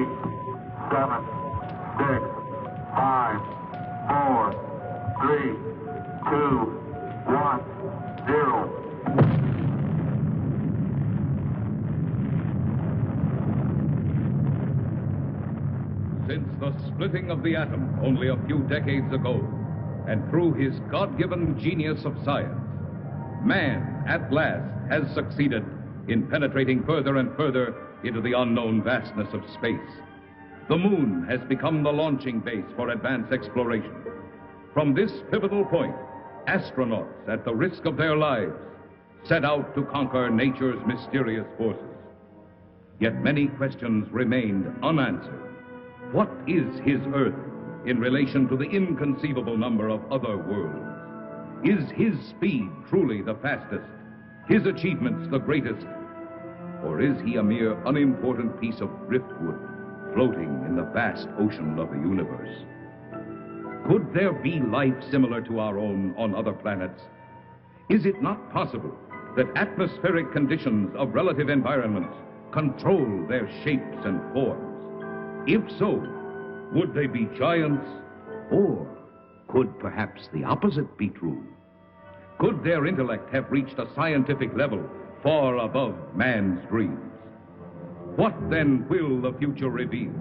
8, 7, 6, 5, 4, 3, 2, 1, 0. Since the splitting of the atom only a few decades ago, and through his God-given genius of science, man, at last, has succeeded in penetrating further and further into the unknown vastness of space. The moon has become the launching base for advanced exploration. From this pivotal point, astronauts, at the risk of their lives, set out to conquer nature's mysterious forces. Yet many questions remained unanswered. What is his Earth in relation to the inconceivable number of other worlds? Is his speed truly the fastest, his achievements the greatest? Or is he a mere unimportant piece of driftwood floating in the vast ocean of the universe? Could there be life similar to our own on other planets? Is it not possible that atmospheric conditions of relative environments control their shapes and forms? If so, would they be giants? Or could perhaps the opposite be true? Could their intellect have reached a scientific level far above man's dreams? What then will the future reveal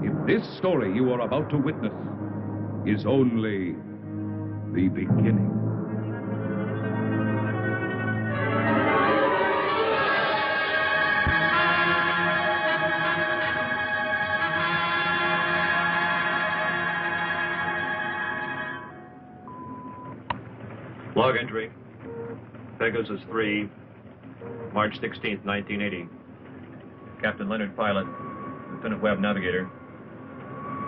if this story you are about to witness is only the beginning? Log entry, Pegasus 3, March 16th, 1980. Captain Leonard, pilot, Lieutenant Webb, navigator.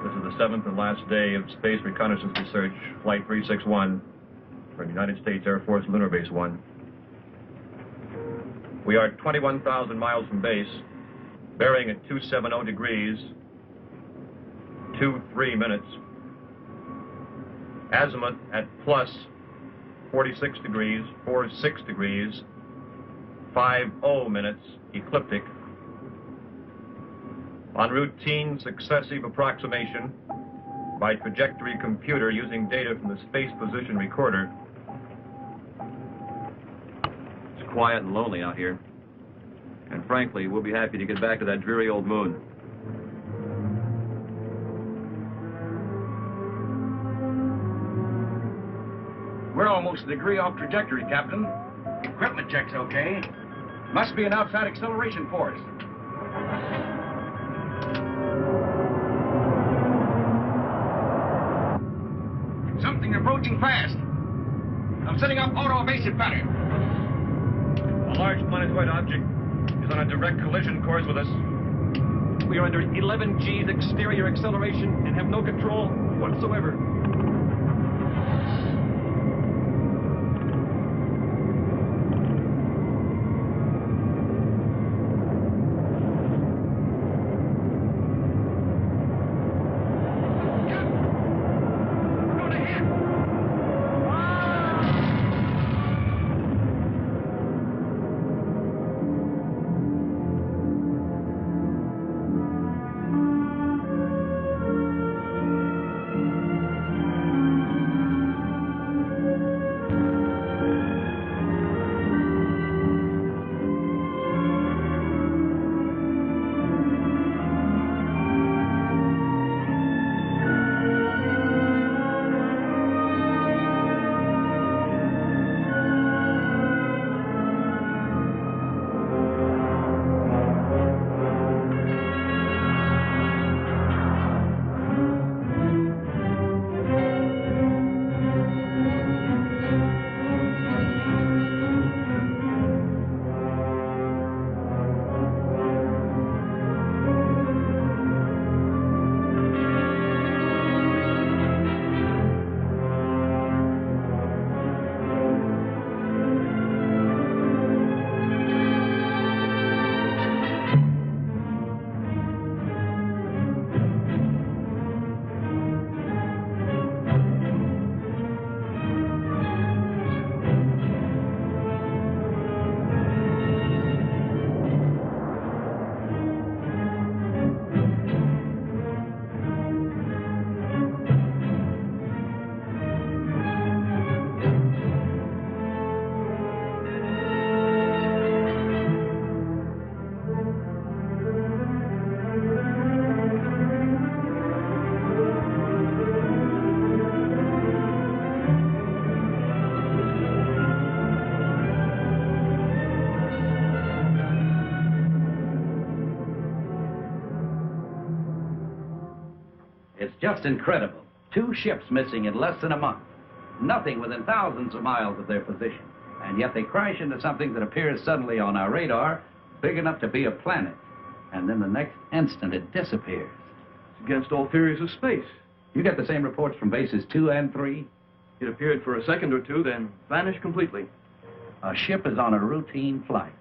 This is the 7th and last day of Space Reconnaissance Research, Flight 361, from United States Air Force Lunar Base 1. We are 21,000 miles from base, bearing at 270 degrees, 23 minutes. Azimuth at plus 46 degrees, 46 degrees, 50 minutes, ecliptic. On routine successive approximation by trajectory computer using data from the Space Position Recorder. It's quiet and lonely out here. And frankly, we'll be happy to get back to that dreary old moon. We're almost a degree off trajectory, Captain. Equipment check's okay. Must be an outside acceleration force. Something approaching fast. I'm setting up auto evasive pattern. A large planetoid object is on a direct collision course with us. We are under 11 G's exterior acceleration and have no control whatsoever. Just incredible. 2 ships missing in less than a month. Nothing within thousands of miles of their position. And yet they crash into something that appears suddenly on our radar, big enough to be a planet. And then the next instant it disappears. It's against all theories of space. You get the same reports from bases 2 and 3? It appeared for a second or two, then vanished completely. A ship is on a routine flight.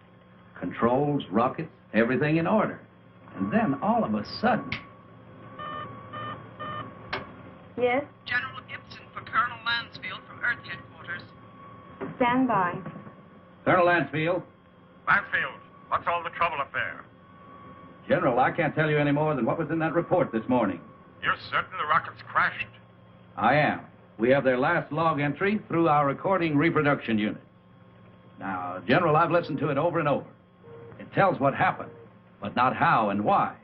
Controls, rockets, everything in order. And then all of a sudden... Yes? General Gibson for Colonel Mansfield from Earth Headquarters. Stand by. Colonel Lansfield. Mansfield, what's all the trouble up there? General, I can't tell you any more than what was in that report this morning. You're certain the rocket's crashed? I am. We have their last log entry through our recording reproduction unit. Now, General, I've listened to it over and over. It tells what happened, but not how and why.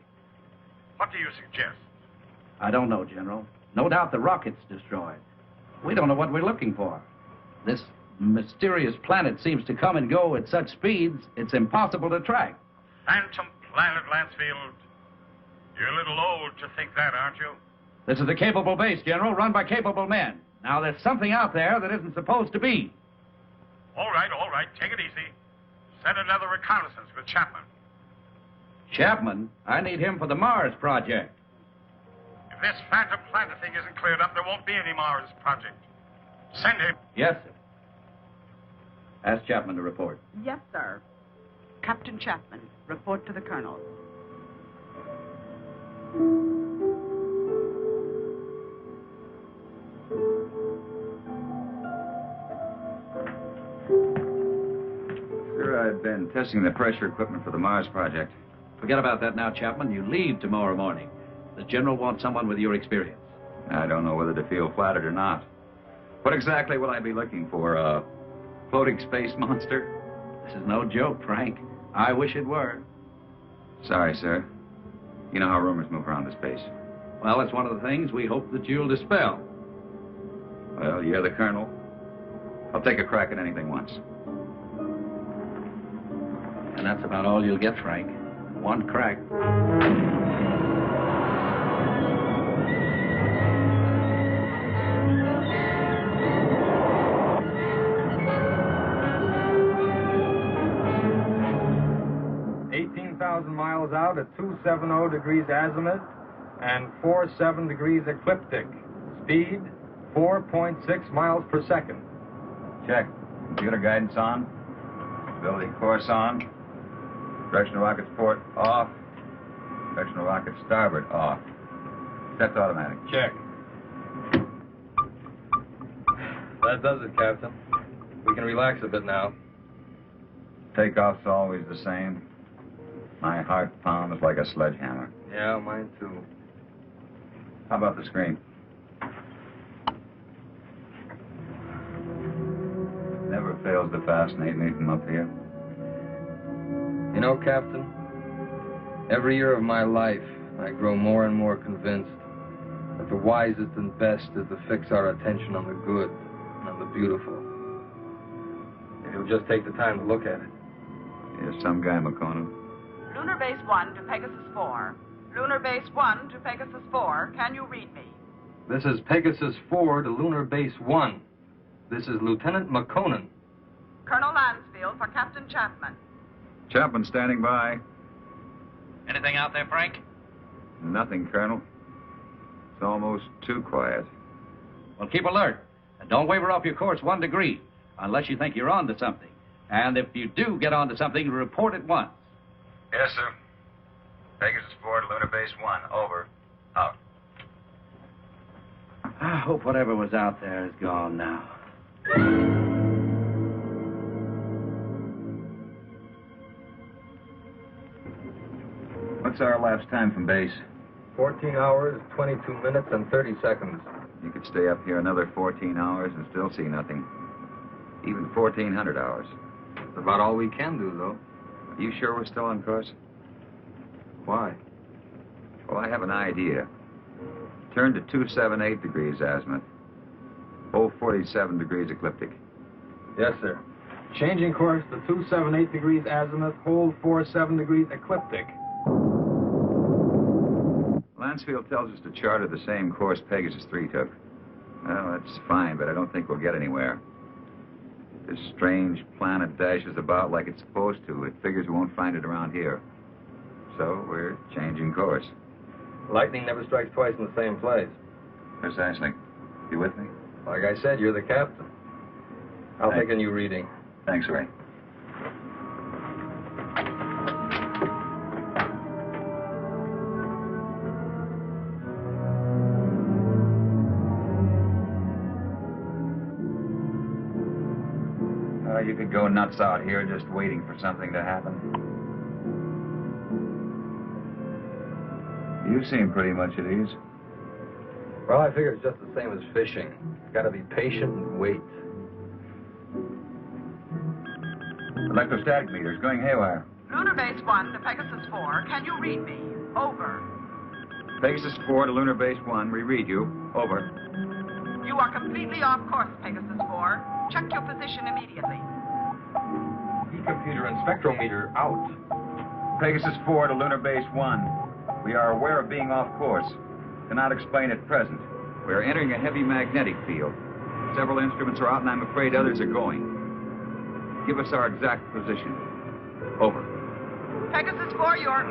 What do you suggest? I don't know, General. No doubt the rocket's destroyed. We don't know what we're looking for. This mysterious planet seems to come and go at such speeds, it's impossible to track. Phantom planet, Lansfield. You're a little old to think that, aren't you? This is a capable base, General, run by capable men. Now, there's something out there that isn't supposed to be. All right. Take it easy. Send another reconnaissance with Chapman. Chapman? I need him for the Mars project. If this phantom planet thing isn't cleared up, there won't be any Mars project. Send him. Yes, sir. Ask Chapman to report. Yes, sir. Captain Chapman, report to the Colonel. Sir, I've been testing the pressure equipment for the Mars project. Forget about that now, Chapman. You leave tomorrow morning. The General wants someone with your experience. I don't know whether to feel flattered or not. What exactly will I be looking for? A floating space monster? This is no joke, Frank. I wish it were. Sorry, sir. You know how rumors move around the space. Well, it's one of the things we hope that you'll dispel. Well, you're the colonel. I'll take a crack at anything once. And that's about all you'll get, Frank. One crack. 18,000 miles out at 270 degrees azimuth and 47 degrees ecliptic. Speed 4.6 miles per second. Check. Computer guidance on. Stability course on. Directional rocket port off. Directional rocket starboard off. Set to automatic. Check. That does it, Captain. We can relax a bit now. Takeoff's always the same. My heart pounds like a sledgehammer. Yeah, mine too. How about the screen? Never fails to fascinate me from up here. You know, Captain, every year of my life, I grow more and more convinced that the wisest and best is to fix our attention on the good and on the beautiful. If you'll just take the time to look at it. You're some guy, McCona. Lunar Base 1 to Pegasus 4. Lunar Base 1 to Pegasus 4. Can you read me? This is Pegasus 4 to Lunar Base 1. This is Lieutenant McConan. Colonel Lansfield for Captain Chapman. Chapman standing by. Anything out there, Frank? Nothing, Colonel. It's almost too quiet. Well, keep alert. And don't waver off your course 1 degree, unless you think you're on to something. And if you do get on to something, report at once. Yes, sir. Pegasus 4 to Lunar Base 1. Over. Out. I hope whatever was out there is gone now. What's our elapsed time from base? 14 hours, 22 minutes, and 30 seconds. You could stay up here another 14 hours and still see nothing. Even 1,400 hours. That's about all we can do, though. Are you sure we're still on course? Why? Well, I have an idea. Turn to 278 degrees azimuth. Hold 47 degrees ecliptic. Yes, sir. Changing course to 278 degrees azimuth, hold 47 degrees ecliptic. Mansfield tells us to charter the same course Pegasus 3 took. Well, that's fine, but I don't think we'll get anywhere. This strange planet dashes about like it's supposed to. It figures we won't find it around here. So we're changing course. Lightning never strikes twice in the same place. Precisely. You with me? Like I said, you're the captain. I'll take a new reading. Thanks, Ray. You could go nuts out here just waiting for something to happen. You seem pretty much at ease. Well, I figure it's just the same as fishing. Gotta be patient and wait. Electrostatic meters going haywire. Lunar Base 1 to Pegasus 4. Can you read me? Over. Pegasus 4 to Lunar Base 1. We read you. Over. You are completely off course, Pegasus 4. Check your position immediately. E-computer and spectrometer out. Pegasus 4 to Lunar Base 1. We are aware of being off course. Cannot explain at present. We are entering a heavy magnetic field. Several instruments are out, and I'm afraid others are going. Give us our exact position. Over. Pegasus 4, you're...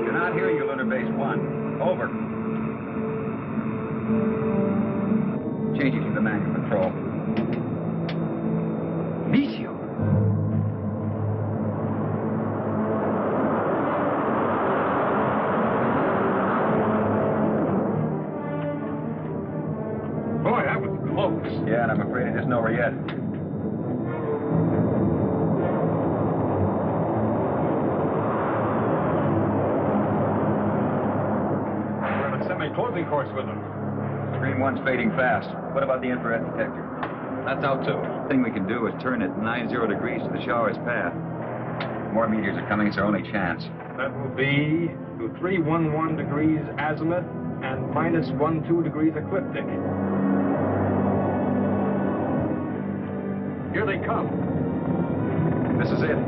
Cannot hear you, Lunar Base 1. Over. Changing to the manual control. Meteor. Boy, that was close. Yeah, and I'm afraid it isn't over yet. We're on a semi-closing course with them. Screen 1's fading fast. What about the infrared detector? That's out, too. The thing we can do is turn it 90 degrees to the shower's path. More meteors are coming. It's our only chance. That will be to 311 degrees azimuth and minus 12 degrees ecliptic. Here they come. This is it.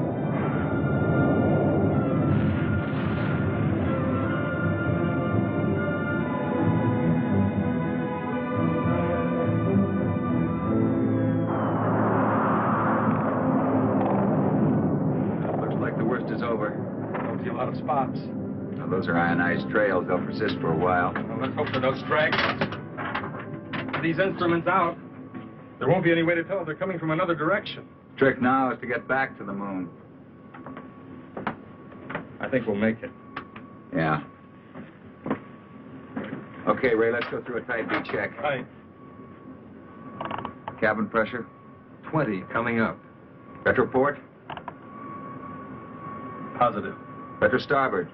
A lot of spots. Now, those are ionized trails. They'll persist for a while. Well, let's hope for those stragglers. With these instruments out, there won't be any way to tell if they're coming from another direction. Trick now is to get back to the moon. I think we'll make it. Yeah. Okay, Ray, let's go through a tight beat check. Right. Cabin pressure? 20 coming up. Retroport? Positive. Retro starboard?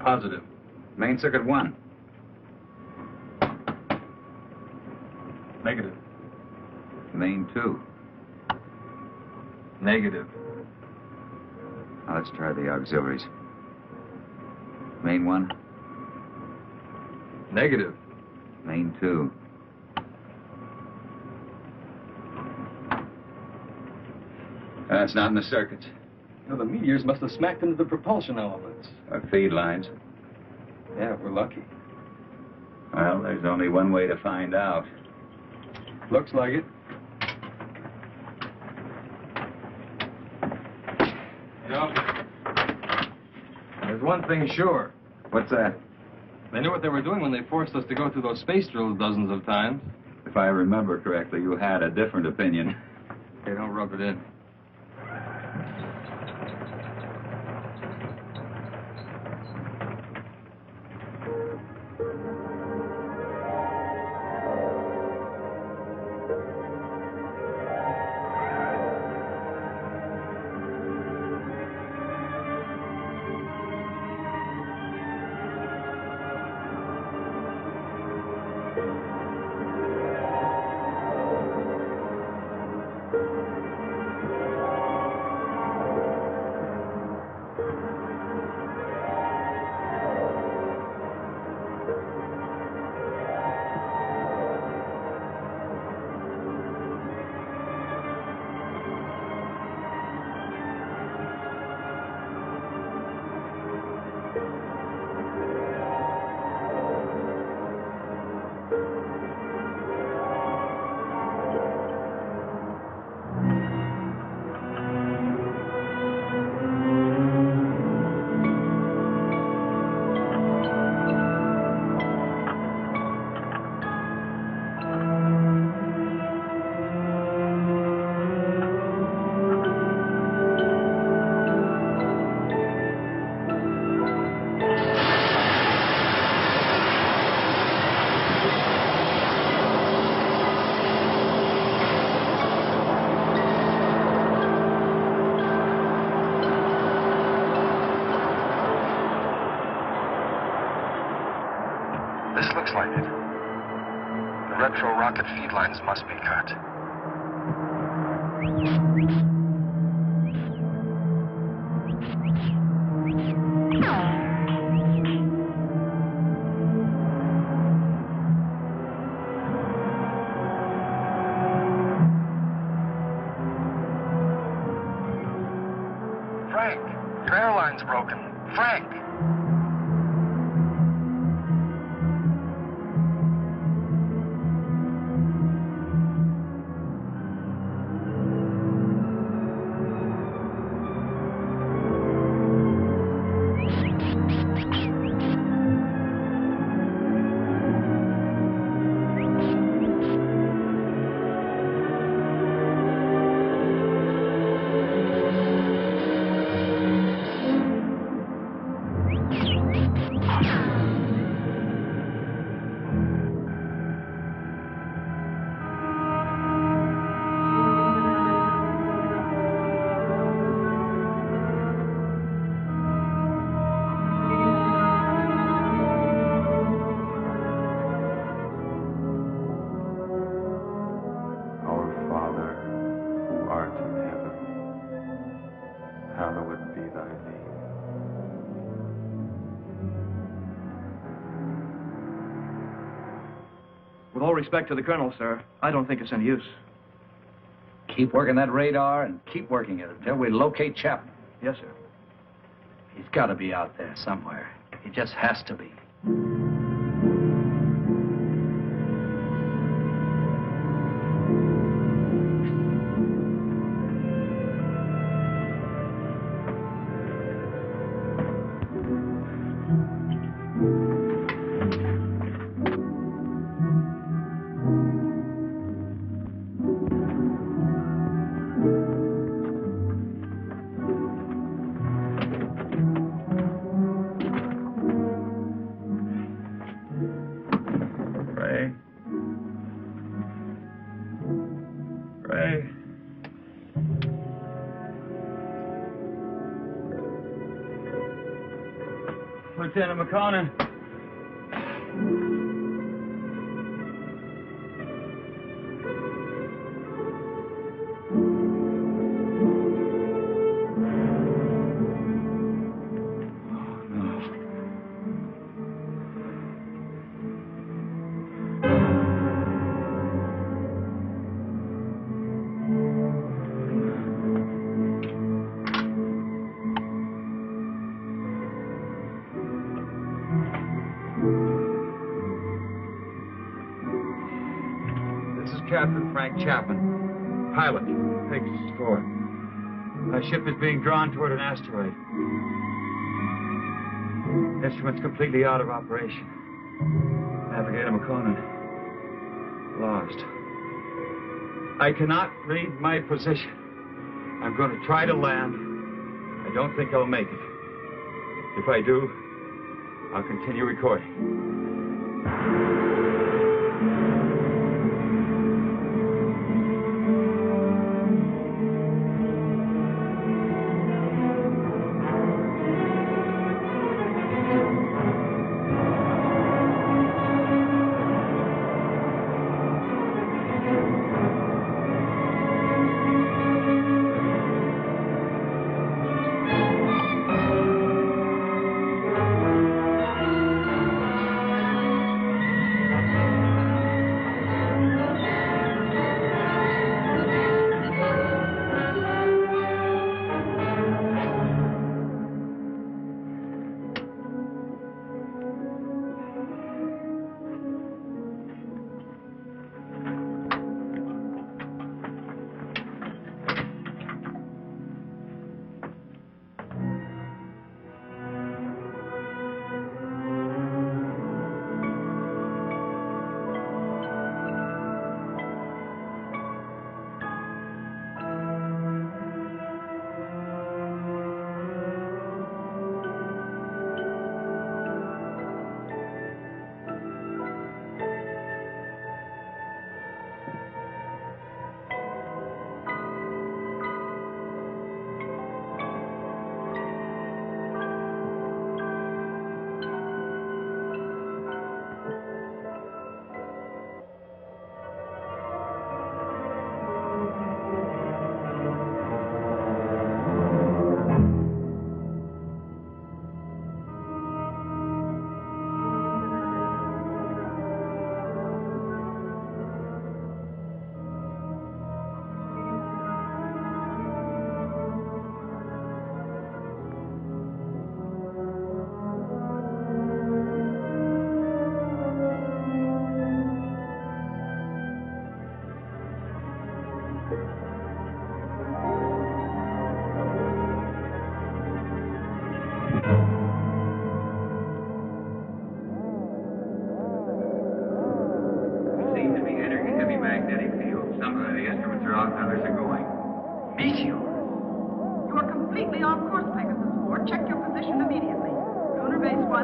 Positive. Main circuit 1? Negative. Main 2? Negative. Now let's try the auxiliaries. Main 1? Negative. Main 2? That's not in the circuits. No, the meteors must have smacked into the propulsion elements. Or feed lines. Yeah, we're lucky. Well, there's only one way to find out. Looks like it. You know, there's one thing sure. What's that? They knew what they were doing when they forced us to go through those space drills dozens of times. If I remember correctly, you had a different opinion. They don't rub it in. like it. The retro rocket feed lines must be cut. Frank, your airline's broken. Frank! With all respect to the colonel, sir, I don't think it's any use. Keep working that radar and keep working it until we locate Chapman. Yes, sir. He's got to be out there somewhere. He just has to be. Lieutenant McConnell. Captain Frank Chapman, pilot, Pegasus 4. Our ship is being drawn toward an asteroid. Instruments completely out of operation. Navigator McConan, lost. I cannot read my position. I'm going to try to land. I don't think I'll make it. If I do, I'll continue recording.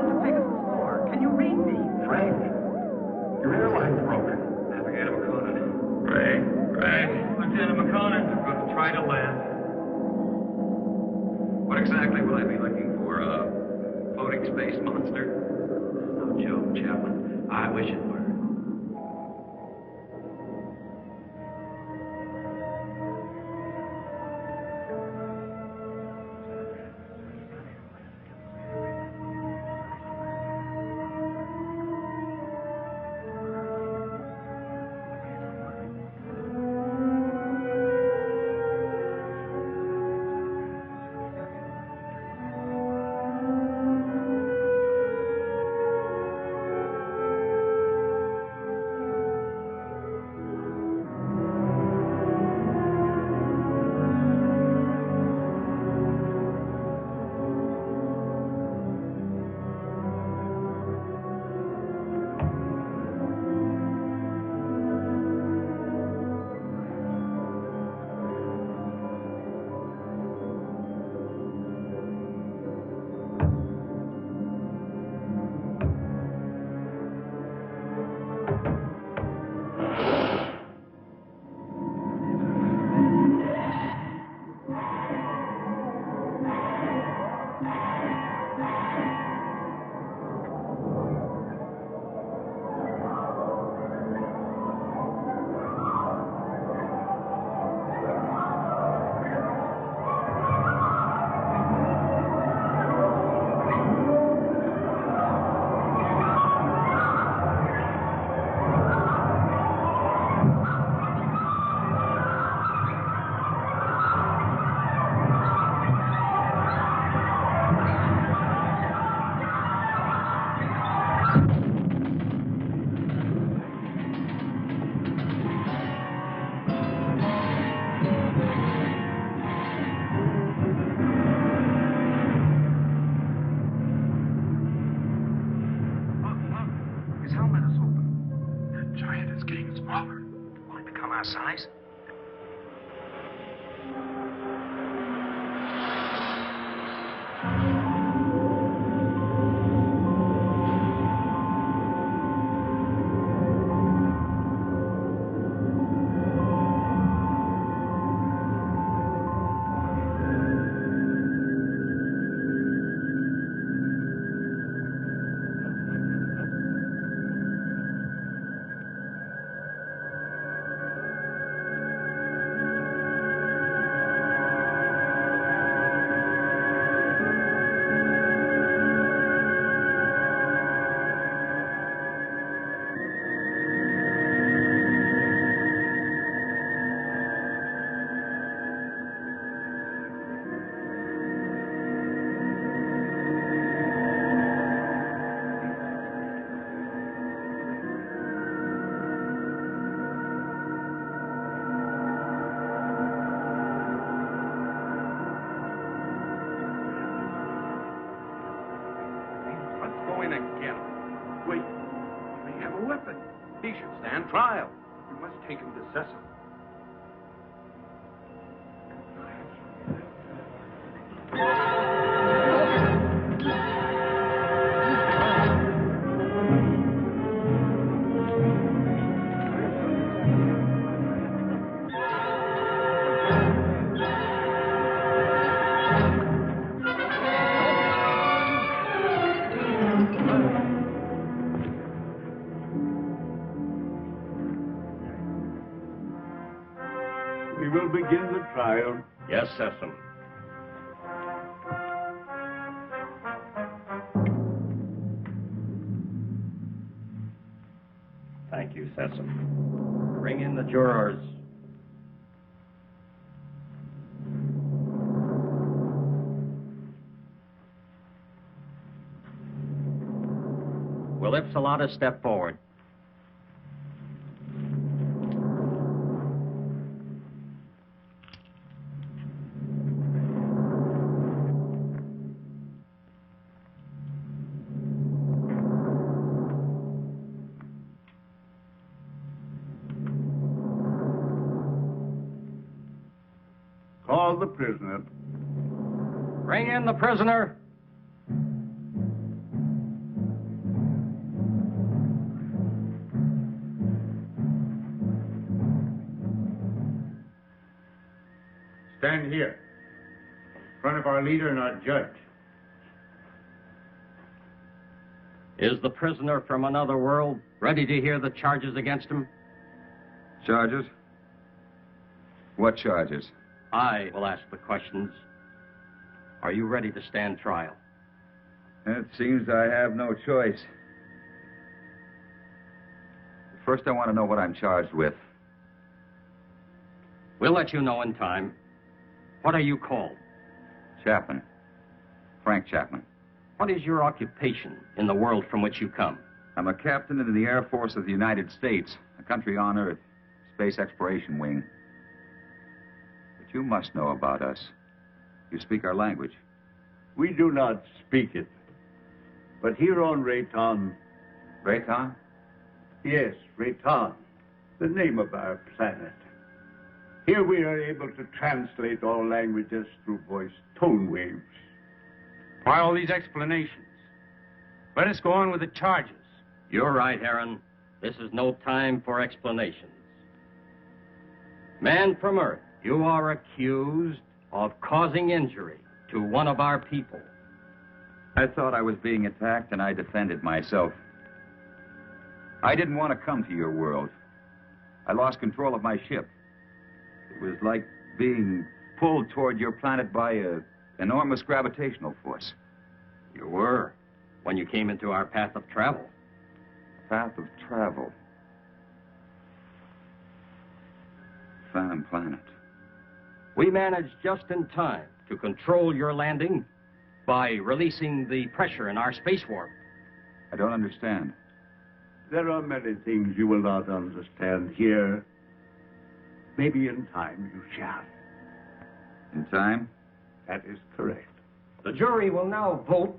1 to Pegasus 4. Can you read me? Frank, your airline's broken. Navigator McConan. Ray. Lieutenant McConan. I'm going to try to land. What exactly will I be looking for? A floating space monster? No joke, Chaplain. I wish it were. Size? He should stand trial. We must take him to Cecil. We will begin the trial. Yes, Cecil. Thank you, Cecil. Bring in the jurors. Will Ipsilata step forward? Call the prisoner. Bring in the prisoner. stand here, in front of our leader and our judge. Is the prisoner from another world ready to hear the charges against him? Charges? What charges? I will ask the questions. Are you ready to stand trial? It seems I have no choice. First, I want to know what I'm charged with. We'll let you know in time. What are you called? Chapman. Frank Chapman. What is your occupation in the world from which you come? I'm a captain in the Air Force of the United States, a country on Earth, Space Exploration Wing. But you must know about us. You speak our language. We do not speak it. But here on Rayton... Rayton? Yes, Rayton, the name of our planet. Here we are able to translate all languages through voice tone waves. Why all these explanations? Let us go on with the charges. You're right, Aaron. This is no time for explanations. Man from Earth, you are accused of causing injury to one of our people. I thought I was being attacked, and I defended myself. I didn't want to come to your world. I lost control of my ship. It was like being pulled toward your planet by an enormous gravitational force. You were, when you came into our path of travel. Path of travel? Phantom Planet. We managed just in time to control your landing by releasing the pressure in our space warp. I don't understand. There are many things you will not understand here. Maybe in time you shall. In time? That is correct. The jury will now vote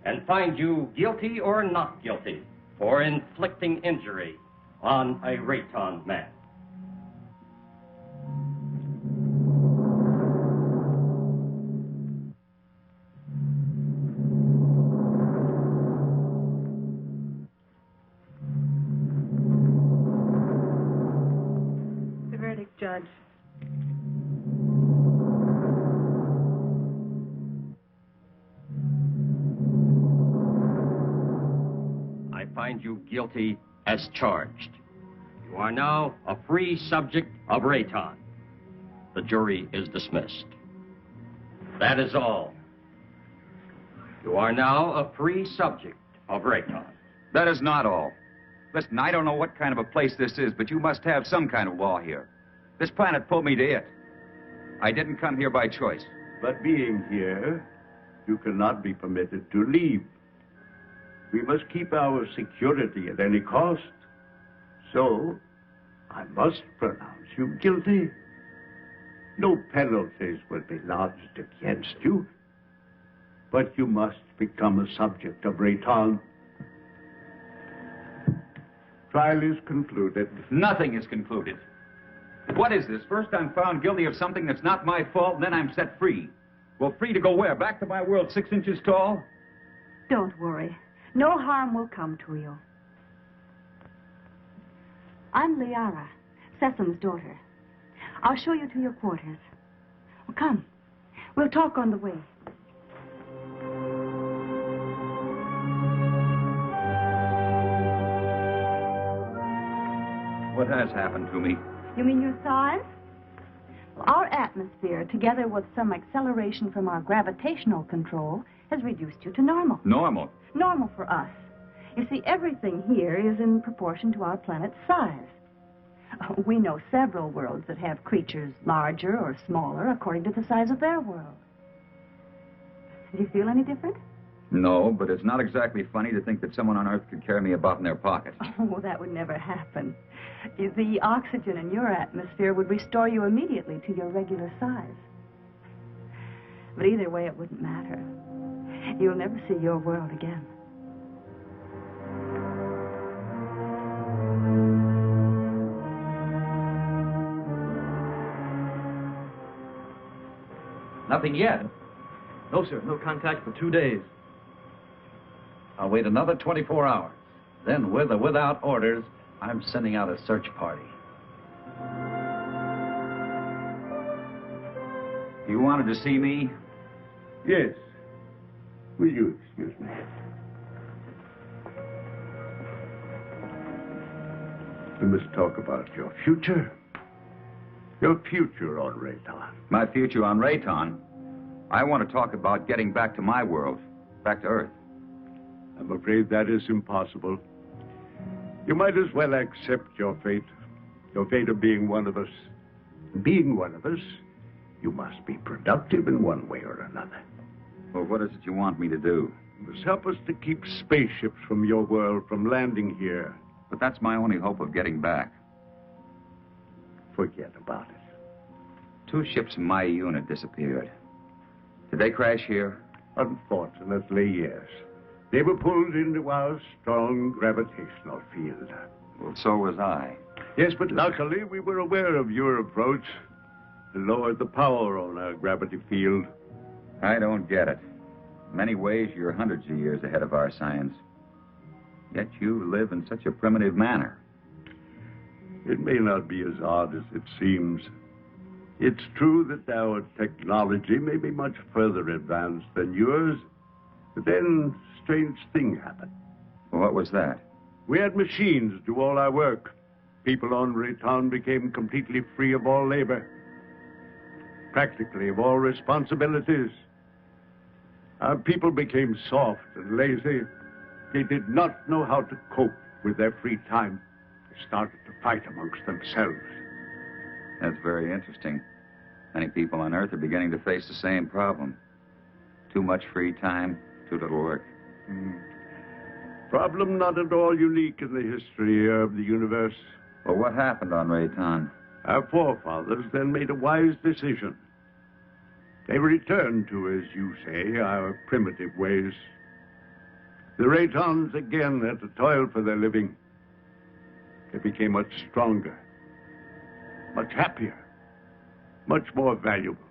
and find you guilty or not guilty for inflicting injury on a Rayton man. The verdict, Judge. I find you guilty as charged. You are now a free subject of Rayton. The jury is dismissed. That is all. You are now a free subject of Rayton. That is not all. Listen, I don't know what kind of a place this is, but you must have some kind of law here. This planet pulled me to it. I didn't come here by choice. But being here, you cannot be permitted to leave. We must keep our security at any cost. So, I must pronounce you guilty. No penalties will be lodged against you. But you must become a subject of Rayton. Trial is concluded. Nothing is concluded. What is this? First I'm found guilty of something that's not my fault, and then I'm set free. Well, free to go where? Back to my world 6 inches tall? Don't worry. No harm will come to you. I'm Liara, Sesam's daughter. I'll show you to your quarters. Well, come. We'll talk on the way. What has happened to me? You mean your size? Well, our atmosphere, together with some acceleration from our gravitational control, has reduced you to normal. Normal? Normal for us. You see, everything here is in proportion to our planet's size. We know several worlds that have creatures larger or smaller according to the size of their world. Do you feel any different? No, but it's not exactly funny to think that someone on Earth could carry me about in their pocket. Oh, that would never happen. The oxygen in your atmosphere would restore you immediately to your regular size. But either way, it wouldn't matter. You'll never see your world again. Nothing yet. No, sir. No contact for 2 days. I'll wait another 24 hours. Then, with or without orders, I'm sending out a search party. You wanted to see me? Yes. Will you excuse me? We must talk about your future. Your future on Rayton. My future on Rayton? I want to talk about getting back to my world, back to Earth. I'm afraid that is impossible. You might as well accept your fate of being one of us. Being one of us, you must be productive in one way or another. Well, what is it you want me to do? You must help us to keep spaceships from your world from landing here. But that's my only hope of getting back. Forget about it. 2 ships in my unit disappeared. Did they crash here? Unfortunately, yes. They were pulled into our strong gravitational field. Well, so was I. Yes, but luckily we were aware of your approach and lowered the power on our gravity field. I don't get it. In many ways, you're hundreds of years ahead of our science. Yet you live in such a primitive manner. It may not be as odd as it seems. It's true that our technology may be much further advanced than yours, but then a strange thing happened. Well, what was that? We had machines do all our work. People on Rayton became completely free of all labor, practically of all responsibilities. Our people became soft and lazy. They did not know how to cope with their free time. They started to fight amongst themselves. That's very interesting. Many people on Earth are beginning to face the same problem. Too much free time, too little work. Problem not at all unique in the history of the universe. Well, what happened on Rayton? Our forefathers then made a wise decision. They returned to, as you say, our primitive ways. The Raytons again had to toil for their living. They became much stronger, much happier, much more valuable.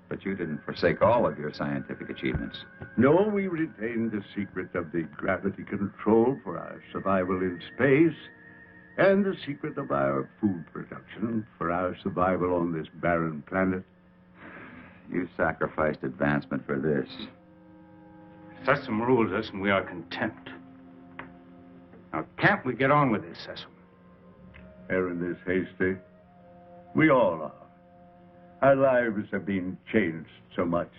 But you didn't forsake all of your scientific achievements. No, we retained the secret of the gravity control for our survival in space, and the secret of our food production for our survival on this barren planet. You sacrificed advancement for this. Sesame rules us, and we are content. Now, can't we get on with this, Sesame? Aaron is hasty. We all are. Our lives have been changed so much.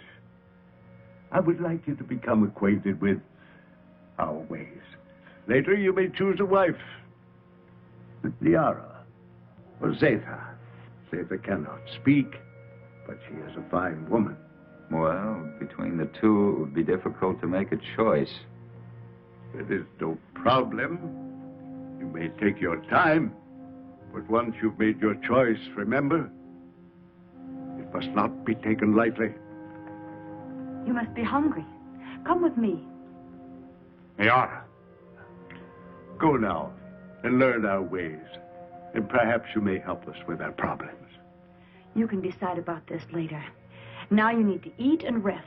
I would like you to become acquainted with our ways. Later, you may choose a wife. With Liara or Zeta. Zeta cannot speak, but she is a fine woman. Well, between the two, it would be difficult to make a choice. It is no problem. You may take your time, but once you've made your choice, remember, it must not be taken lightly. You must be hungry. Come with me. Liara. Go now and learn our ways, and perhaps you may help us with our problems. You can decide about this later. Now you need to eat and rest.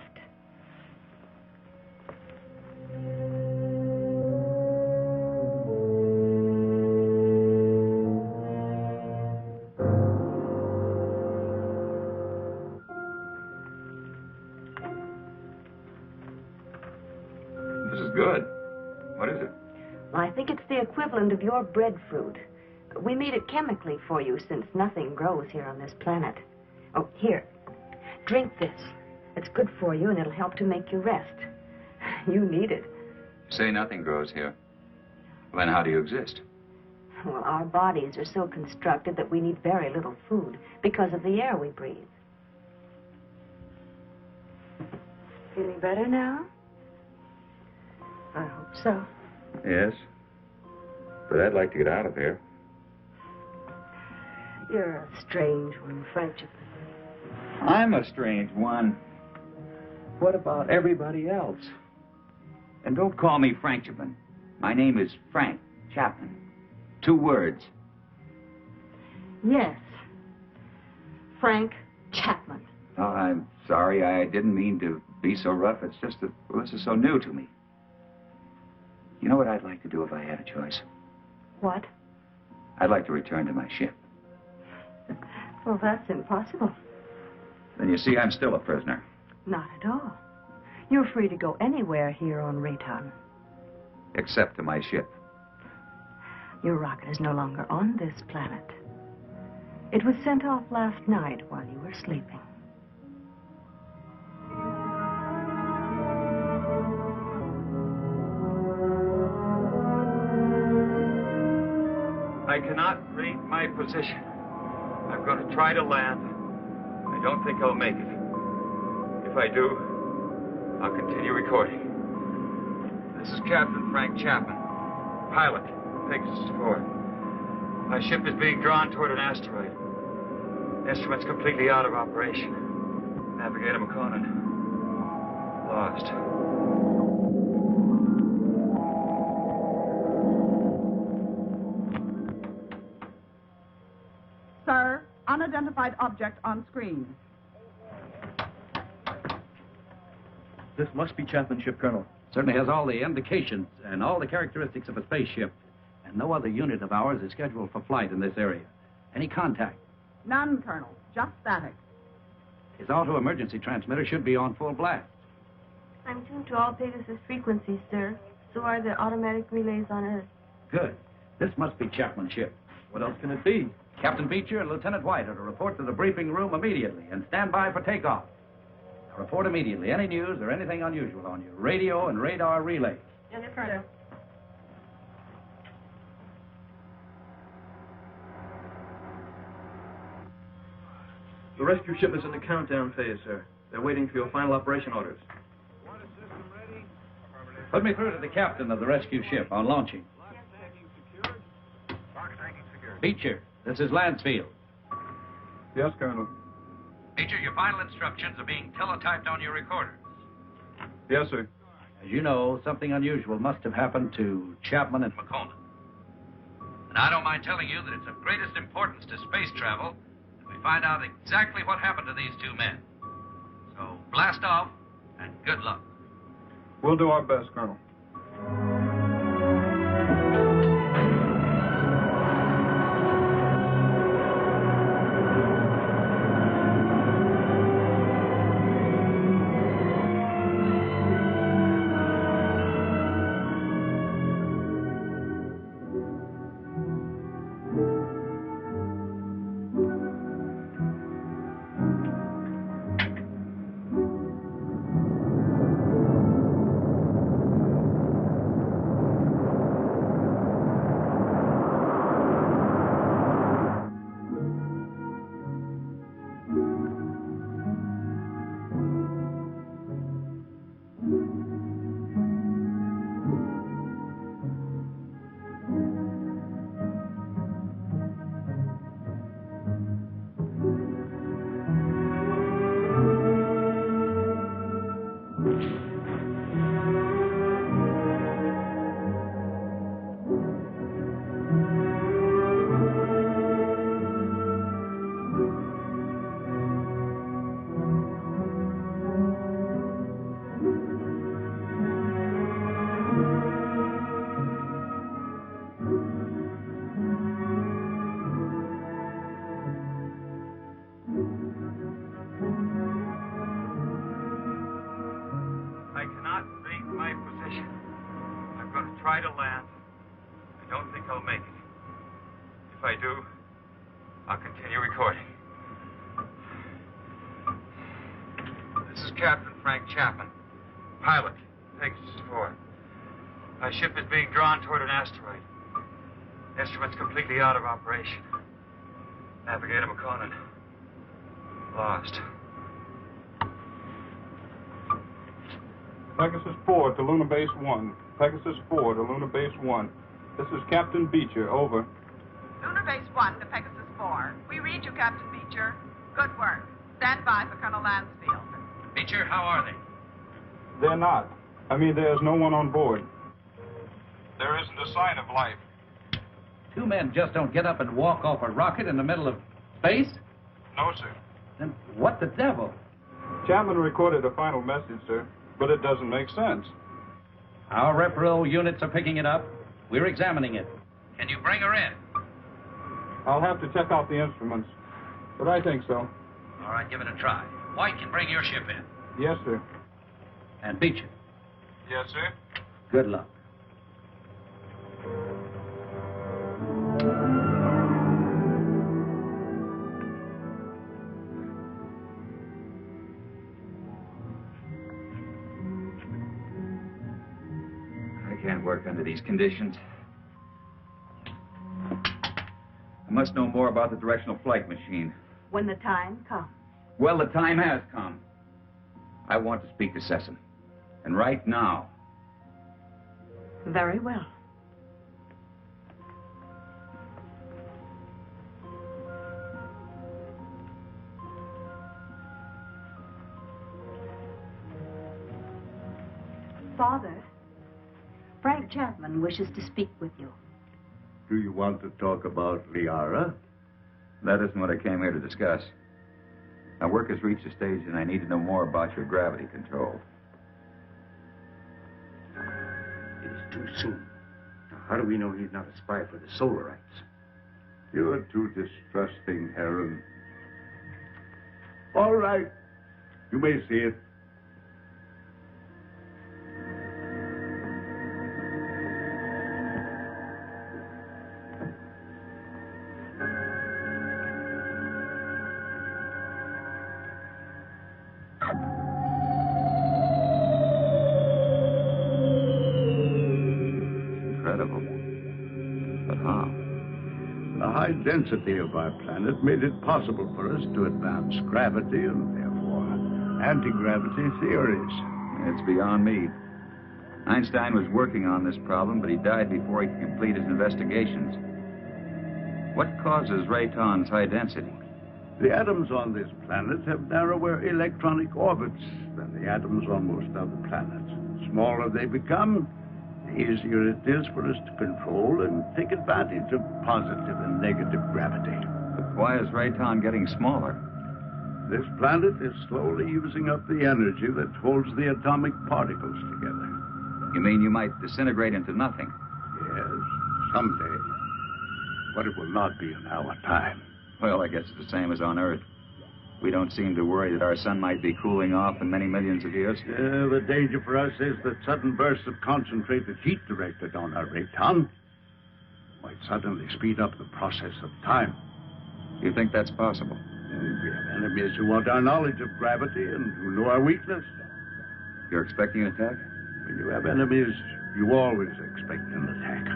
This is good. What is it? Well, I think it's the equivalent of your breadfruit. We made it chemically for you since nothing grows here on this planet. Oh, here. Drink this. It's good for you and it'll help to make you rest. You need it. You say nothing grows here. Well, then how do you exist? Well, our bodies are so constructed that we need very little food because of the air we breathe. Feeling better now? I hope so. Yes. But I'd like to get out of here. You're a strange one, Fredericks. I'm a strange one. What about everybody else? And don't call me Frank Chapman. My name is Frank Chapman. 2 words. Yes. Frank Chapman. Oh, I'm sorry. I didn't mean to be so rough. It's just that well, this is so new to me. You know what I'd like to do if I had a choice? What? I'd like to return to my ship. Well, that's impossible. Then you see I'm still a prisoner. Not at all. You're free to go anywhere here on Rayton. Except to my ship. Your rocket is no longer on this planet. It was sent off last night while you were sleeping. I cannot read my position. I'm going to try to land. I don't think I'll make it. If I do, I'll continue recording. This is Captain Frank Chapman, pilot, Pegasus 4. My ship is being drawn toward an asteroid. Instruments completely out of operation. Navigator McConan. Lost. Sir, unidentified object on screen. This must be Chapman's ship, Colonel. Certainly has all the indications and all the characteristics of a spaceship. And no other unit of ours is scheduled for flight in this area. Any contact? None, Colonel. Just static. His auto-emergency transmitter should be on full blast. I'm tuned to all Pegasus frequencies, sir. So are the automatic relays on Earth. Good. This must be Chapman's ship. What else can it be? Captain Beecher and Lieutenant White are to report to the briefing room immediately and stand by for takeoff. Now report immediately any news or anything unusual on your radio and radar relays. Yes, Colonel. The rescue ship is in the countdown phase, sir. They're waiting for your final operation orders. Put me through to the captain of the rescue ship on launching. Beecher, this is Lansfield. Yes, Colonel. Beecher, your final instructions are being teletyped on your recorders. Yes, sir. As you know, something unusual must have happened to Chapman and McConan. And I don't mind telling you that it's of greatest importance to space travel that we find out exactly what happened to these two men. So blast off, and good luck. We'll do our best, Colonel. Try to land. I don't think I'll make it. If I do, I'll continue recording. This is Captain Frank Chapman, pilot, Pegasus 4. My ship is being drawn toward an asteroid. Instruments completely out of operation. Navigator McConan. Lost. Pegasus 4 to Lunar Base 1. Pegasus 4 to Lunar Base 1. This is Captain Beecher, over. Lunar Base 1 to Pegasus 4. We read you, Captain Beecher. Good work. Stand by for Colonel Lansfield. Beecher, how are they? They're not. I mean, there's no one on board. There isn't a sign of life. Two men just don't get up and walk off a rocket in the middle of space? No, sir. Then what the devil? Chapman recorded a final message, sir, but it doesn't make sense. Our repro units are picking it up. We're examining it. Can you bring her in? I'll have to check out the instruments, but I think so. All right, give it a try. White can bring your ship in. Yes, sir. And Beecher, Yes, sir. good luck. I can't work under these conditions. I must know more about the directional flight machine. When the time comes. Well, the time has come. I want to speak to Sessom. And right now. Very well. Father, Frank Chapman wishes to speak with you. Do you want to talk about Liara? That isn't what I came here to discuss. My work has reached a stage and I need to know more about your gravity control. It is too soon. Now, how do we know he's not a spy for the Solarites? You are too distrusting, Heron. All right. You may see it. Incredible. But how? The high density of our planet made it possible for us to advance gravity and therefore anti-gravity theories. It's beyond me. Einstein was working on this problem, but he died before he could complete his investigations. What causes Rayton's high density? The atoms on this planet have narrower electronic orbits than the atoms on most other planets. The smaller they become, the easier it is for us to control and take advantage of positive and negative gravity. But why is Rayton getting smaller? This planet is slowly using up the energy that holds the atomic particles together. You mean you might disintegrate into nothing? Yes, someday. But it will not be in our time. Well, I guess it's the same as on Earth. We don't seem to worry that our sun might be cooling off in many millions of years. The danger for us is that sudden bursts of concentrated heat directed on our Rayton might suddenly speed up the process of time. You think that's possible? We have enemies who want our knowledge of gravity and who know our weakness. You're expecting an attack? When you have enemies, you always expect an attack.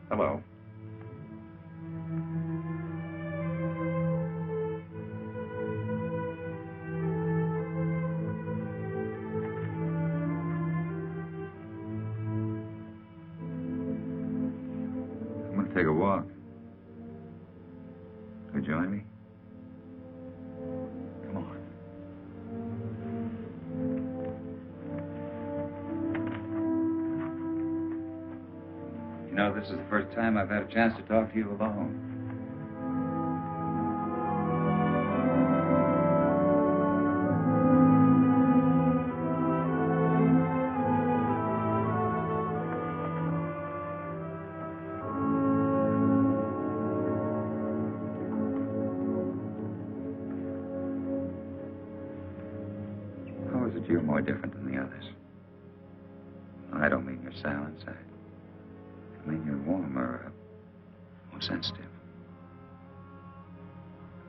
Hello. I'm going to take a walk. Could you join me? Come on. You know, this is the first time I've had a chance to talk to you alone. How is it you're more different than the others? I don't mean you're sour inside. I mean, you're warmer, more sensitive.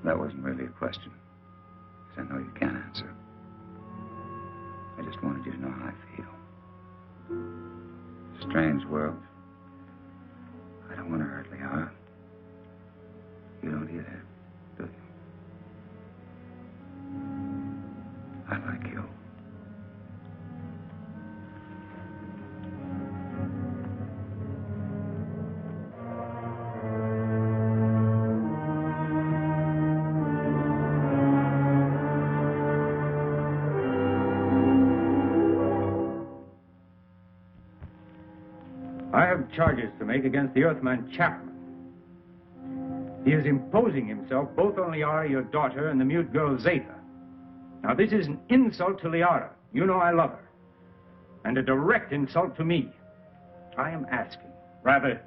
That wasn't really a question, because I know you can't answer. I just wanted you to know how I feel. Strange world. I don't want to hurt Liara. You don't either, do you? I like you. have charges to make against the Earthman Chapman. He is imposing himself both on Liara, your daughter, and the mute girl Zeta. Now, this is an insult to Liara. You know I love her. And a direct insult to me. I am asking, rather,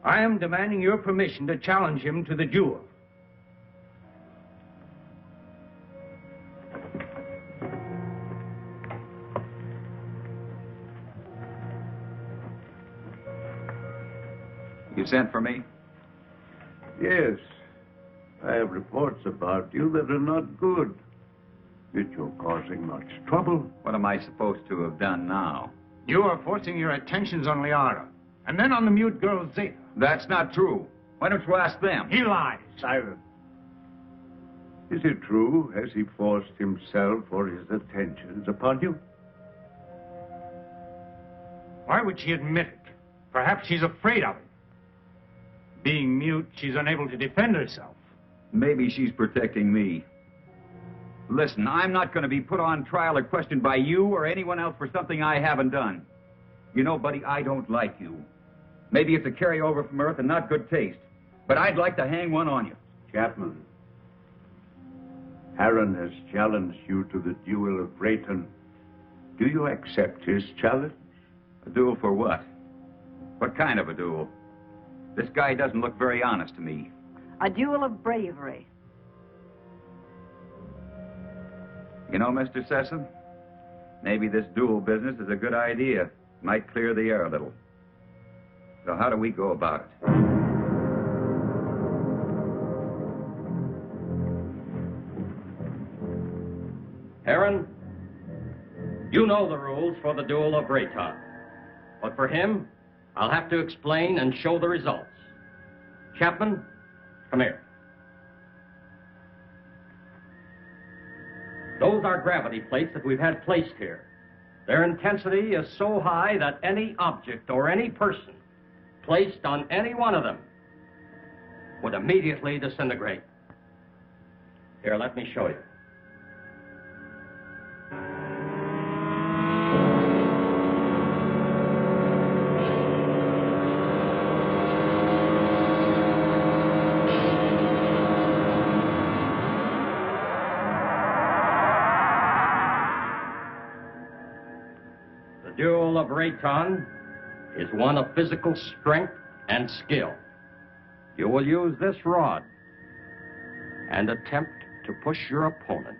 I am demanding your permission to challenge him to the duel. You sent for me? Yes. I have reports about you that are not good. That you're causing much trouble. What am I supposed to have done now? You are forcing your attentions on Liara, and then on the mute girl Zeta. That's not true. Why don't you ask them? He lies. Silence. Is it true? Has he forced himself or his attentions upon you? Why would she admit it? Perhaps she's afraid of him. Being mute, she's unable to defend herself. Maybe she's protecting me. Listen, I'm not going to be put on trial or questioned by you or anyone else for something I haven't done. You know, buddy, I don't like you. Maybe it's a carryover from Earth and not good taste, but I'd like to hang one on you. Chapman, Aaron has challenged you to the duel of Rayton. Do you accept his challenge? A duel for what? What kind of a duel? This guy doesn't look very honest to me. A duel of bravery. You know, Mr. Sessom, maybe this duel business is a good idea. Might clear the air a little. So how do we go about it? Aaron, you know the rules for the duel of Rayton. But for him, I'll have to explain and show the results. Chapman, come here. Those are gravity plates that we've had placed here. Their intensity is so high that any object or any person placed on any one of them would immediately disintegrate. Here, let me show you. The duel of Rayton is one of physical strength and skill. You will use this rod and attempt to push your opponent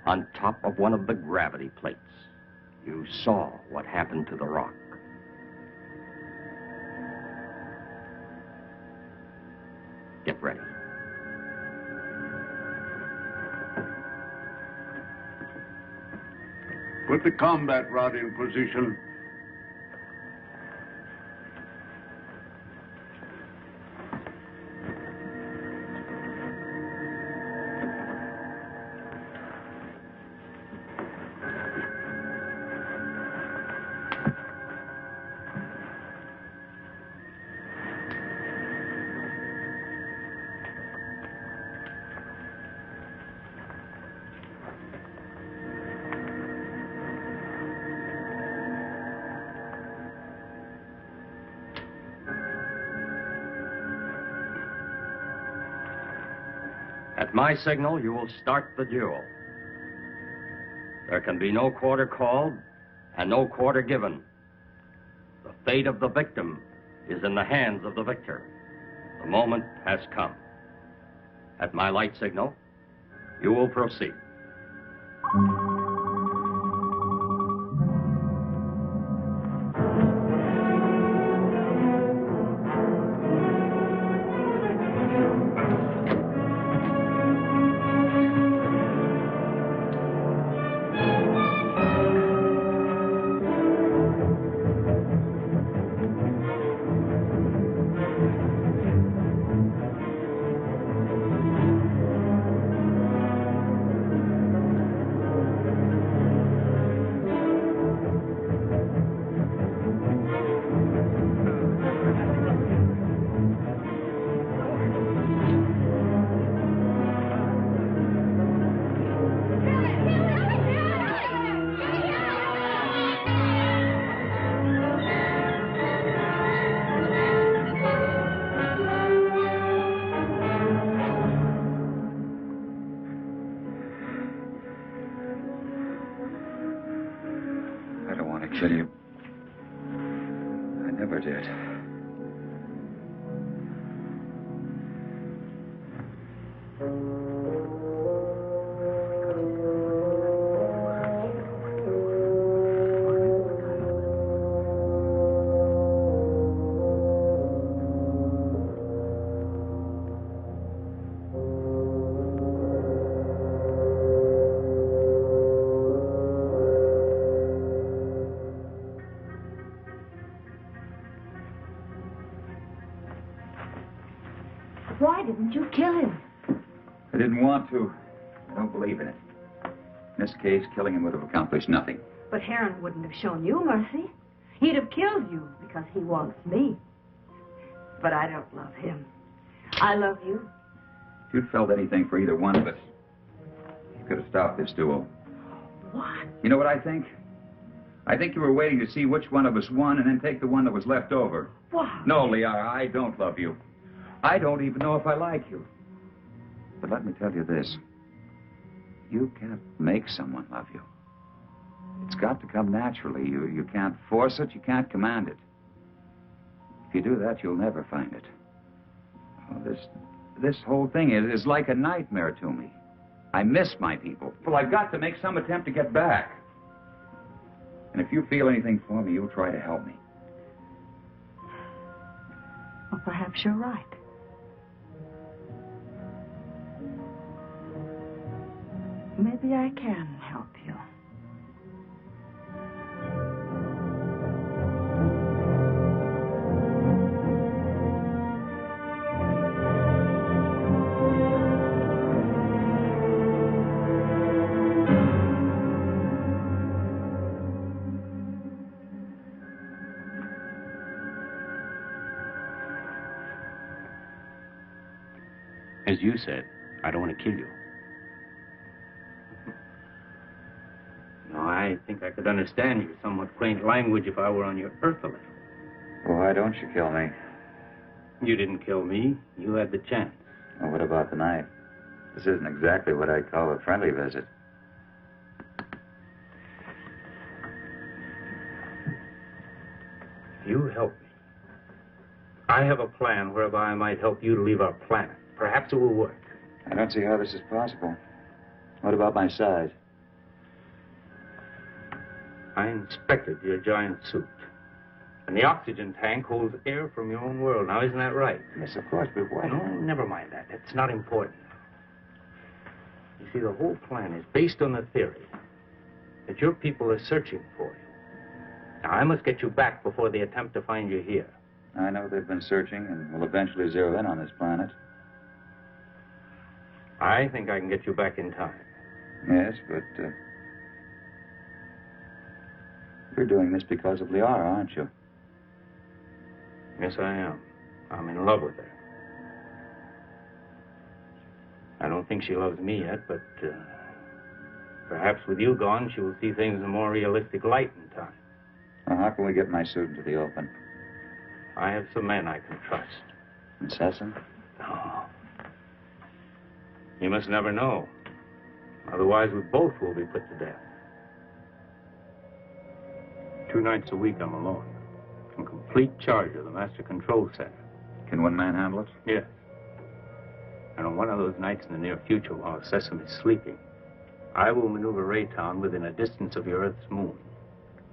on top of one of the gravity plates. You saw what happened to the rock. Get ready. Put the combat rod in position. At my signal, you will start the duel. There can be no quarter called and no quarter given. The fate of the victim is in the hands of the victor. The moment has come. At my light signal, you will proceed. pity you. I never did. Why didn't you kill him? I didn't want to. I don't believe in it. In this case, killing him would have accomplished nothing. But Heron wouldn't have shown you mercy. He'd have killed you because he wants me. But I don't love him. I love you. If you'd felt anything for either one of us, you could have stopped this duel. What? You know what I think? I think you were waiting to see which one of us won and then take the one that was left over. What? No, Liara, I don't love you. I don't even know if I like you. But let me tell you this. You can't make someone love you. It's got to come naturally. You can't force it. You can't command it. If you do that, you'll never find it. Oh, this whole thing is like a nightmare to me. I miss my people. Well, I've got to make some attempt to get back. And if you feel anything for me, you'll try to help me. Well, perhaps you're right. Maybe I can help you. As you said, I don't want to kill you. No, I think I could understand your somewhat quaint language if I were on your Earth a little. Well, why don't you kill me? You didn't kill me. You had the chance. Well, what about the knife? This isn't exactly what I'd call a friendly visit. You help me. I have a plan whereby I might help you to leave our planet. Perhaps it will work. I don't see how this is possible. What about my size? I inspected your giant suit. And the oxygen tank holds air from your own world. Now, isn't that right? Yes, of course, but why? No, never mind that. It's not important. You see, the whole plan is based on the theory that your people are searching for you. Now, I must get you back before they attempt to find you here. I know they've been searching and will eventually zero in on this planet. I think I can get you back in time. Yes, but you're doing this because of Liara, aren't you? Yes, I am. I'm in love with her. I don't think she loves me yet, but perhaps with you gone, she will see things in a more realistic light in time. Well, how can we get my suit into the open? I have some men I can trust. Incessant? No. You must never know. Otherwise, we both will be put to death. 2 nights a week, I'm alone. In complete charge of the master control center. Can one man handle it? Yes. And on one of those nights in the near future, while Sesame's sleeping, I will maneuver Raytown within a distance of your Earth's moon.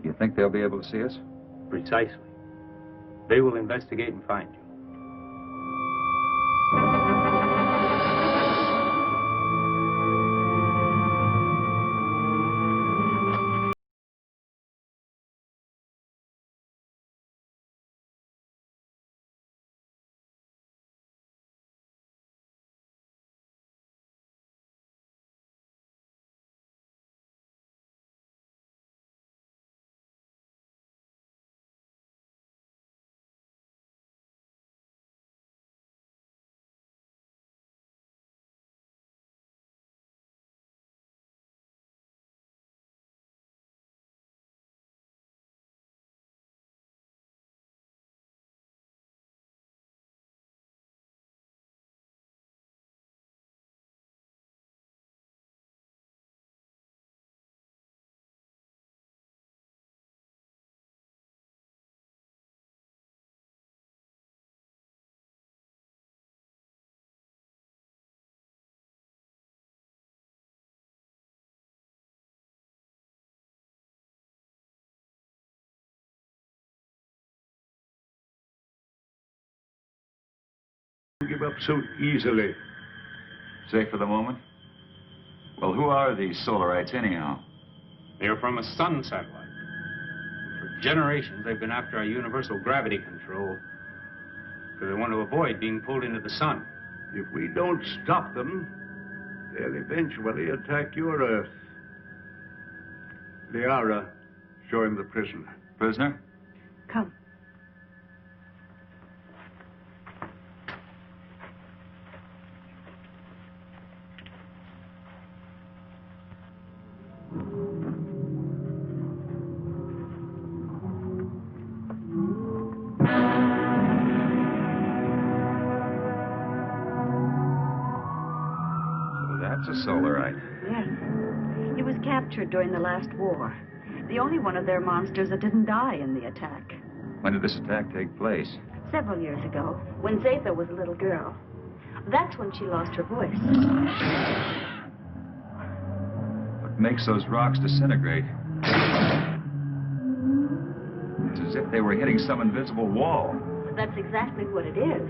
You think they'll be able to see us? Precisely. They will investigate and find you. Give up so easily. Safe for the moment? Well, who are these Solarites, anyhow? They're from a sun satellite. For generations, they've been after our universal gravity control because they want to avoid being pulled into the sun. If we don't stop them, they'll eventually attack your Earth. Liara, show him the prisoner. Prisoner? Come. That's a Solarite. Yes. He was captured during the last war. The only one of their monsters that didn't die in the attack. When did this attack take place? Several years ago, when Zatha was a little girl. That's when she lost her voice. What makes those rocks disintegrate? It's as if they were hitting some invisible wall. That's exactly what it is.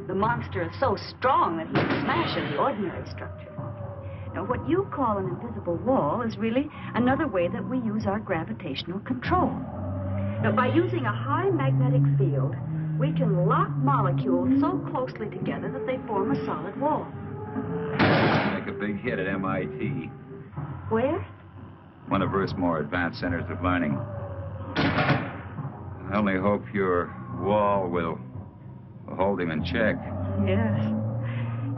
The monster is so strong that he can smash any ordinary structure. Now, what you call an invisible wall is really another way that we use our gravitational control. Now, by using a high magnetic field, we can lock molecules so closely together that they form a solid wall. Make a big hit at MIT. Where? One of Earth's more advanced centers of learning. I only hope your wall will hold him in check. Yes.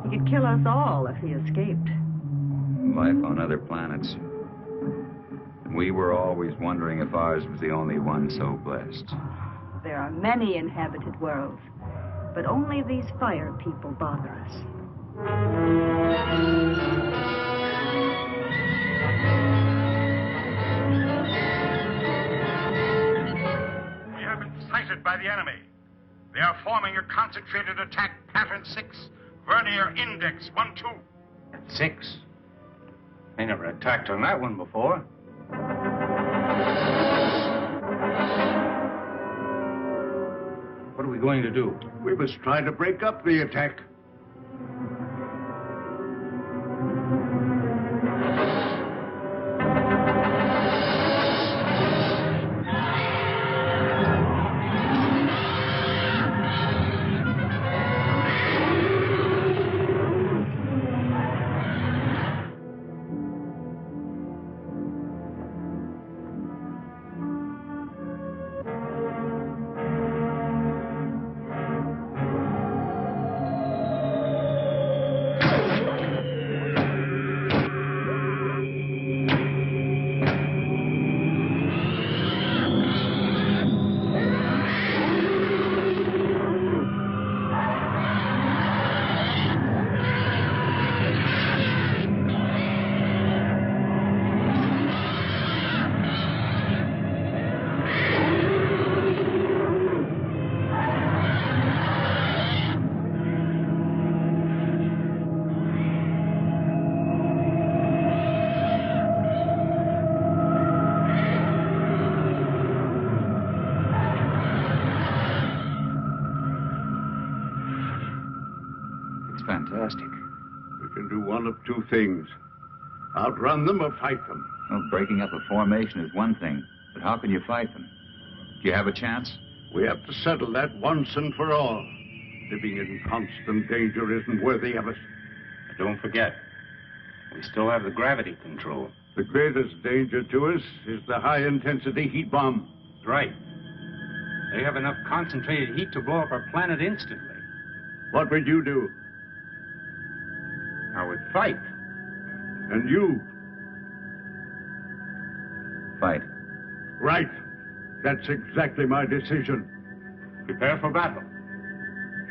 He could kill us all if he escaped. Life on other planets. We were always wondering if ours was the only one so blessed. There are many inhabited worlds, but only these fire people bother us. We have been sighted by the enemy. They are forming a concentrated attack, pattern 6, vernier index 1-2. 6? They never attacked on that one before. What are we going to do? We must try to break up the attack. Fantastic. We can do one of two things. Outrun them or fight them. Well, breaking up a formation is one thing, but how can you fight them? Do you have a chance? We have to settle that once and for all. Living in constant danger isn't worthy of us. Don't forget, we still have the gravity control. The greatest danger to us is the high-intensity heat bomb. Right. They have enough concentrated heat to blow up our planet instantly. What would you do? I would fight. And you? Fight. Right. That's exactly my decision. Prepare for battle.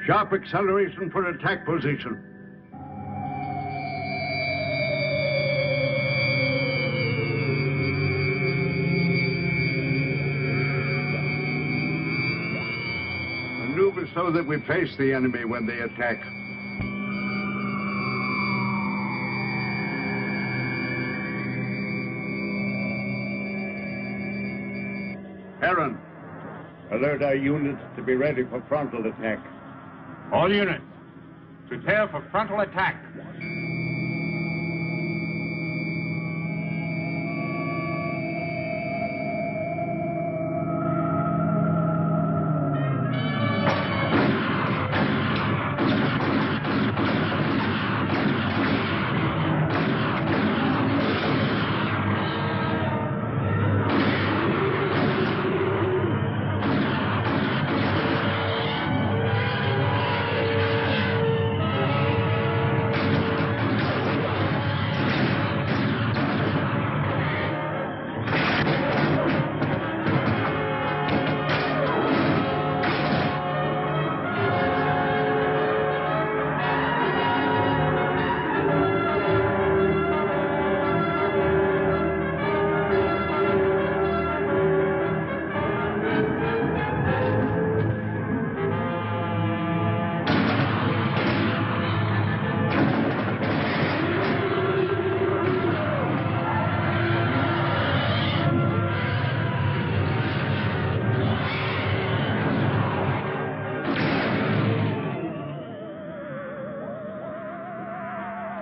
Sharp acceleration for attack position. Maneuver so that we face the enemy when they attack. Aaron, alert our units to be ready for frontal attack. All units, Prepare for frontal attack.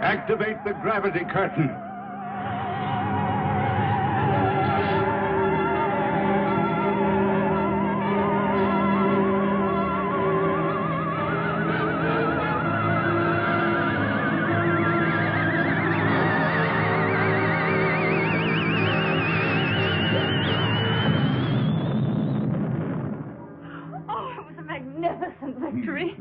Activate the gravity curtain. Oh, it was a magnificent victory.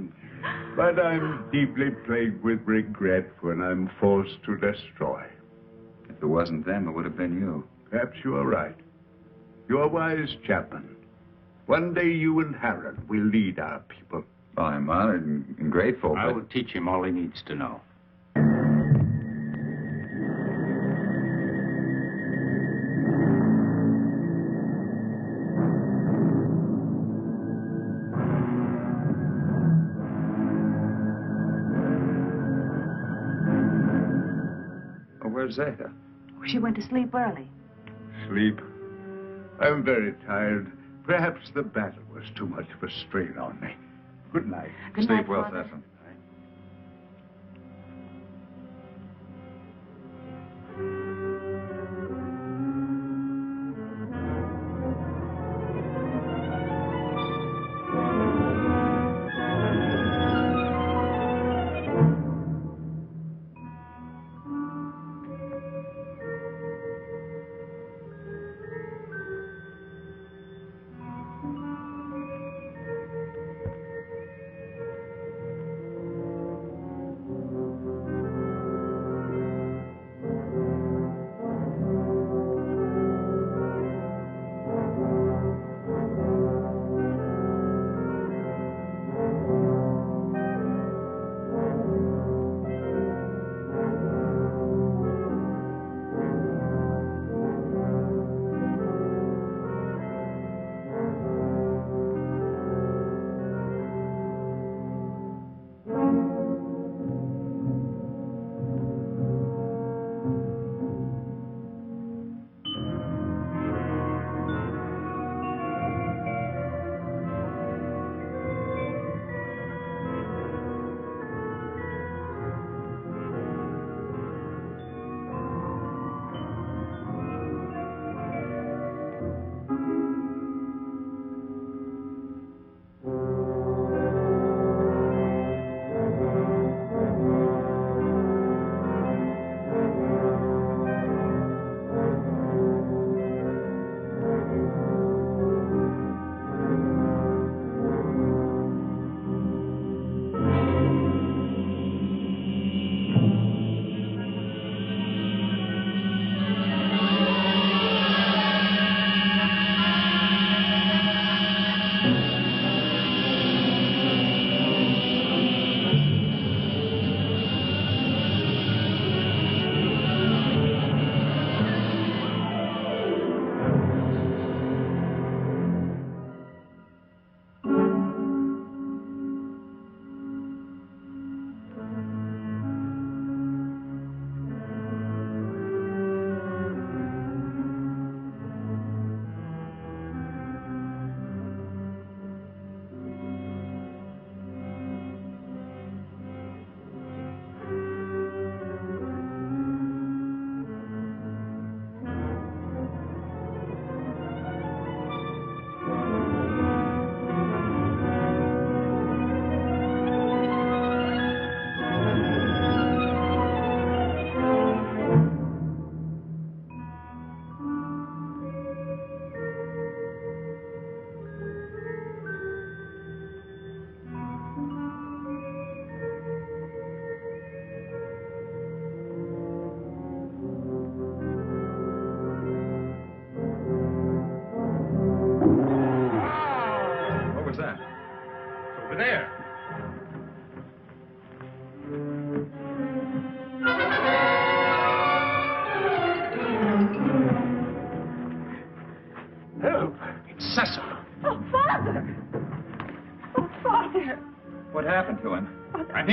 But I'm deeply plagued with regret when I'm forced to destroy. If it wasn't them, it would have been you. Perhaps you are right. You're wise, Chapman. One day you and Harold will lead our people. Well, I'm honored and grateful, I but... will teach him all he needs to know. Where's Zeta? She went to sleep early. Sleep? I'm very tired. Perhaps the battle was too much of a strain on me. Good night. Good Sleep night, well, Father. Stefan.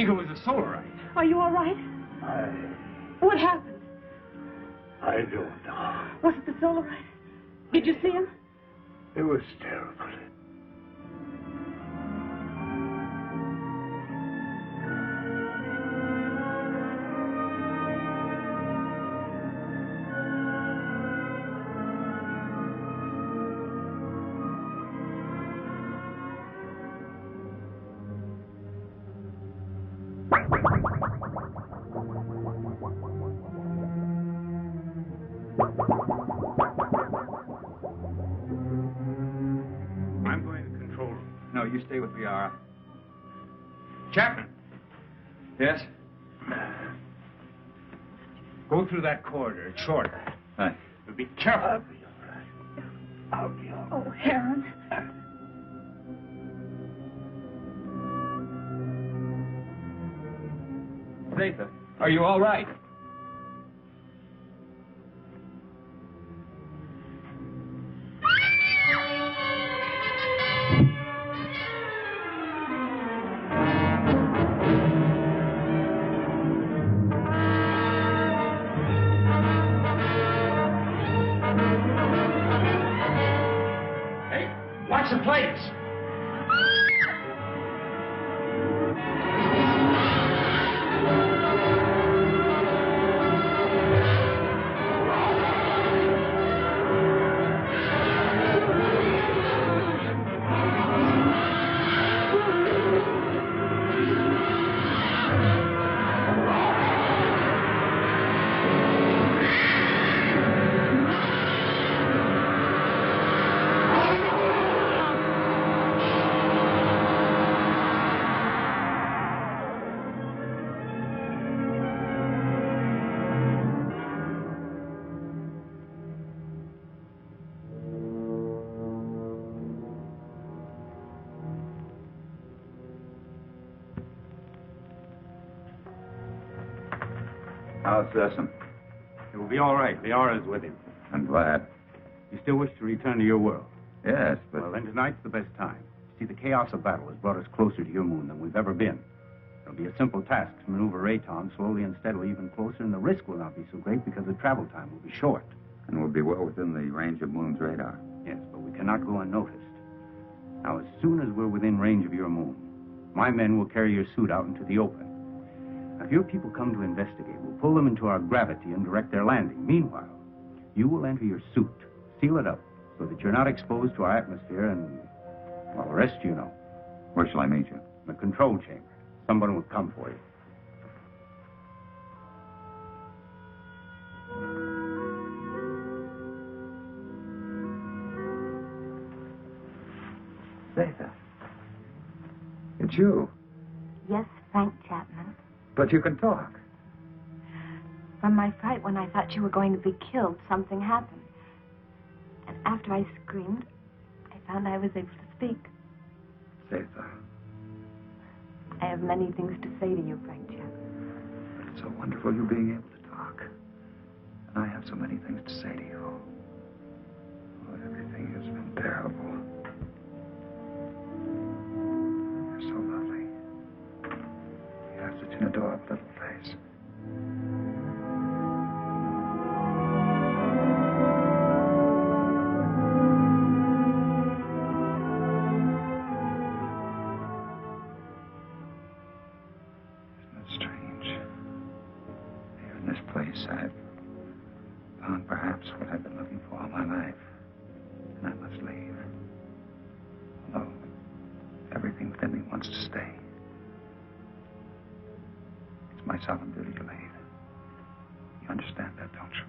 think it was a solarite. Are you all right? What happened? I don't know. Was it the solarite? Did you see him? It was terrible. I'm going to the control room. No, you stay with Liara. Chapman, Yes? go through that corridor. It's shorter. Hi. But be careful. I'll be all right. Oh, Heron. Zeta, are you all right? Hey, watch the plates. How's Sessom? It will be all right. Liara's with him. I'm glad. You still wish to return to your world? Yes, but... Well, then tonight's the best time. See, the chaos of battle has brought us closer to your moon than we've ever been. It'll be a simple task to maneuver Rayton slowly and steadily even closer, and the risk will not be so great because the travel time will be short. And we'll be well within the range of Moon's radar. Yes, but we cannot go unnoticed. Now, as soon as we're within range of your moon, my men will carry your suit out into the open. Now, if your people come to investigate, we'll pull them into our gravity and direct their landing. Meanwhile, you will enter your suit, seal it up, so that you're not exposed to our atmosphere, and, well, the rest you know. Where shall I meet you? In the control chamber. Someone will come for you. Zeta. It's you. Yes, Frank Chapman. But you can talk. From my fright when I thought you were going to be killed, something happened. And after I screamed, I found I was able to speak. Zeta. I have many things to say to you, Frank Chapman. But it's so wonderful you being able to talk. And I have so many things to say to you. Oh, everything has been terrible. You're so lovely. You have such an adorable little face. I've found perhaps what I've been looking for all my life. And I must leave. Although everything within me wants to stay. It's my solemn duty to leave. You understand that, don't you?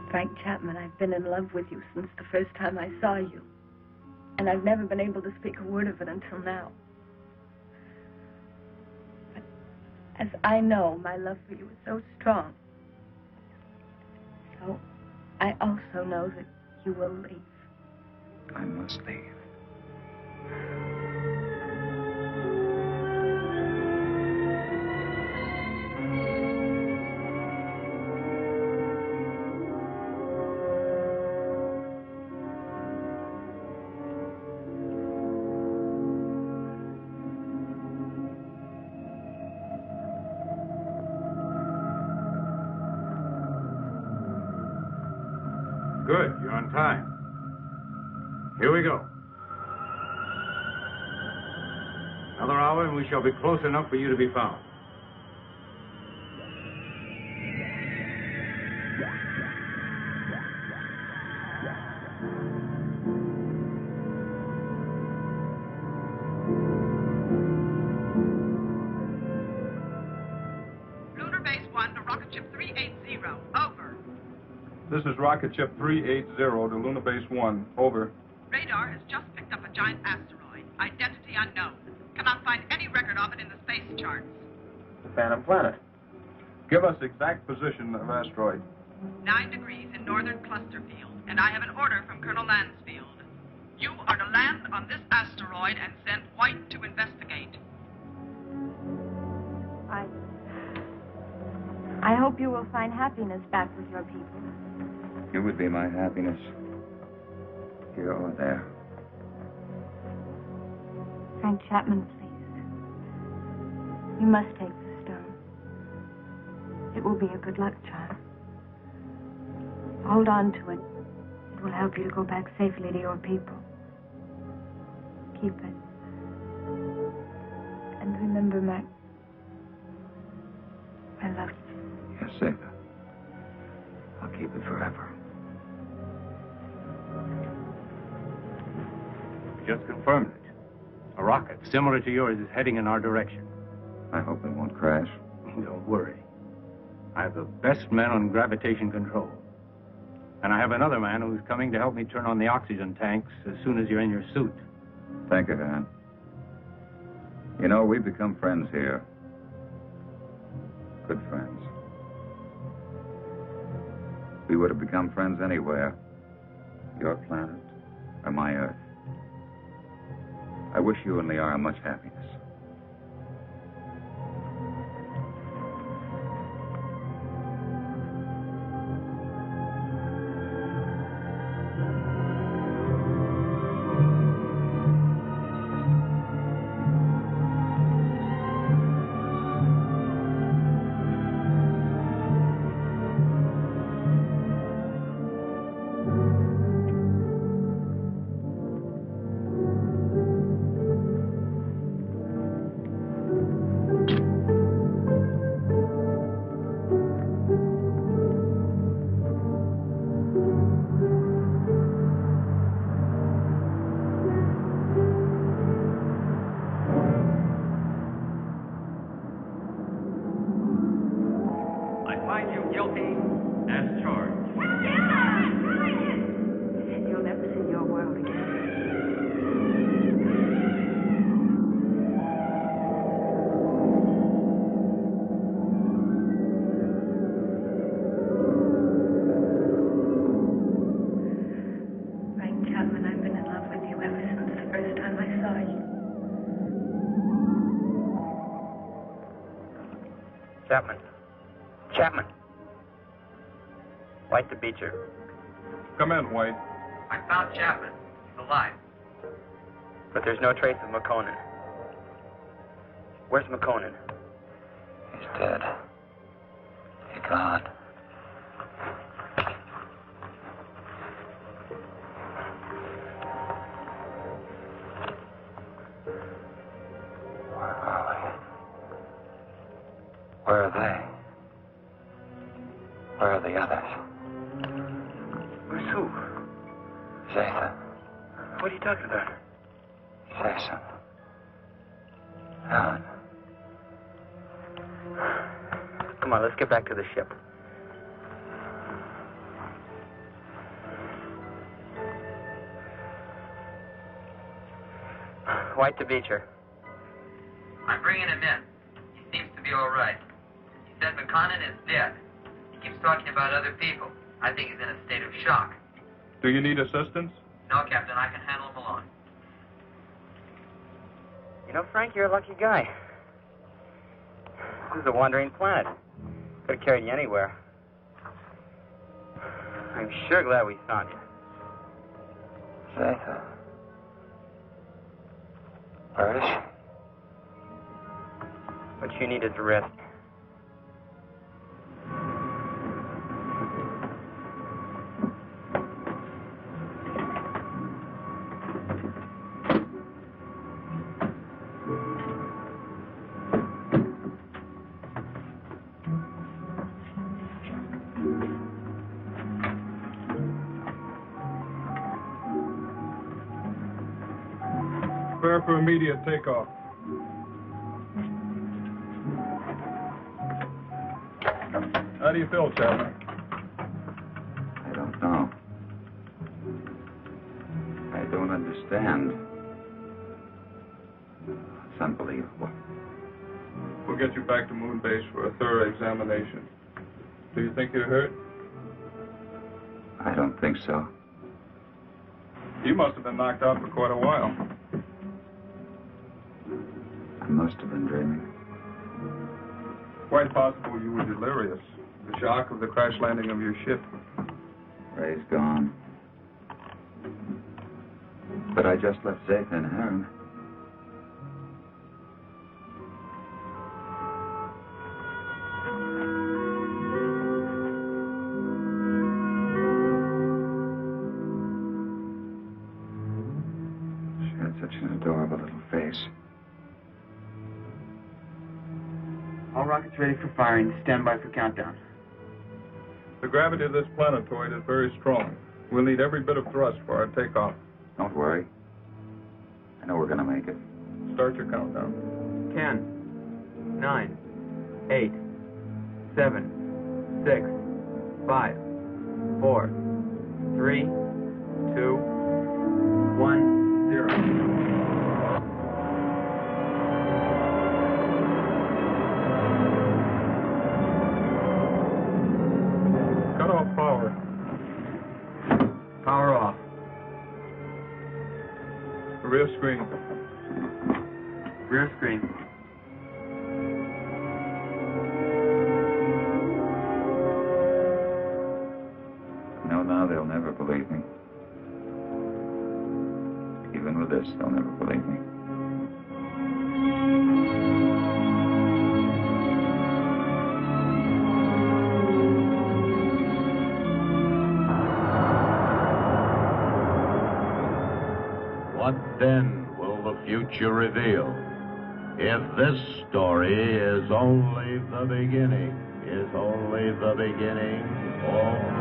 Frank Chapman, I've been in love with you since the first time I saw you. And I've never been able to speak a word of it until now. As I know, my love for you is so strong. So, I also know that you will leave. I must leave. about time. Here we go. Another hour and we shall be close enough for you to be found. Lunar Base 1 to Rocket Ship 380. Over. This is Rocket Ship 380 to Lunar Base 1. Over. Radar has just picked up a giant asteroid. Identity unknown. Cannot find any record of it in the space charts. The Phantom Planet. Give us exact position of asteroid. 9 degrees in northern cluster field, and I have an order from Colonel Lansfield. You are to land on this asteroid and send White to investigate. I hope you will find happiness back with your people. You would be my happiness. Here or there. Frank Chapman, please. You must take the stone. It will be a good luck charm. Hold on to it. It will help you to go back safely to your people. Keep it. And remember my love. Yes, Zeta. I'll keep it forever. Just confirmed it. A rocket similar to yours is heading in our direction. I hope it won't crash. Don't worry. I have the best man on gravitation control. And I have another man who's coming to help me turn on the oxygen tanks as soon as you're in your suit. Thank you, Han. You know, we've become friends here. Good friends. We would have become friends anywhere. Your planet or my Earth. I wish you and Liara much happiness. Chapman. White to Beecher. Come in, White. I found Chapman. He's alive. But there's no trace of McConan. Where's McConan? He's dead. He's gone. Where are they? Where are the others? Where's who? Zeta. What are you talking about? Jason. Helen. Come on, let's get back to the ship. White to Beecher. I'm bringing him in. He seems to be all right. He said McConan is dead. He keeps talking about other people. I think he's in a state of shock. Do you need assistance? No, Captain, I can handle him alone. You know, Frank, you're a lucky guy. This is a wandering planet. Could have carried you anywhere. I'm sure glad we found you. Zeta. Where is she? What you need is rest. Prepare for immediate takeoff. How do you feel, Chapman? I don't know. I don't understand. It's unbelievable. We'll get you back to Moon Base for a thorough examination. Do you think you're hurt? I don't think so. You must have been knocked out for quite a while. I must have been dreaming. Quite possible you were delirious. The shock of the crash landing of your ship. Ray's gone. But I just left Zeta and Aaron. She had such an adorable little face. All rockets ready for firing. Stand by for countdown. The gravity of this planetoid is very strong. We'll need every bit of thrust for our takeoff. Don't worry. I know we're gonna make it. Start your countdown. 10, 9, 8, 7, 6, 5, 4, 3, 2, 1, 0. Power off. Rear screen. Rear screen. No, now they'll never believe me. Even with this, they'll never believe me. What then will the future reveal? If this story is only the beginning, only the beginning of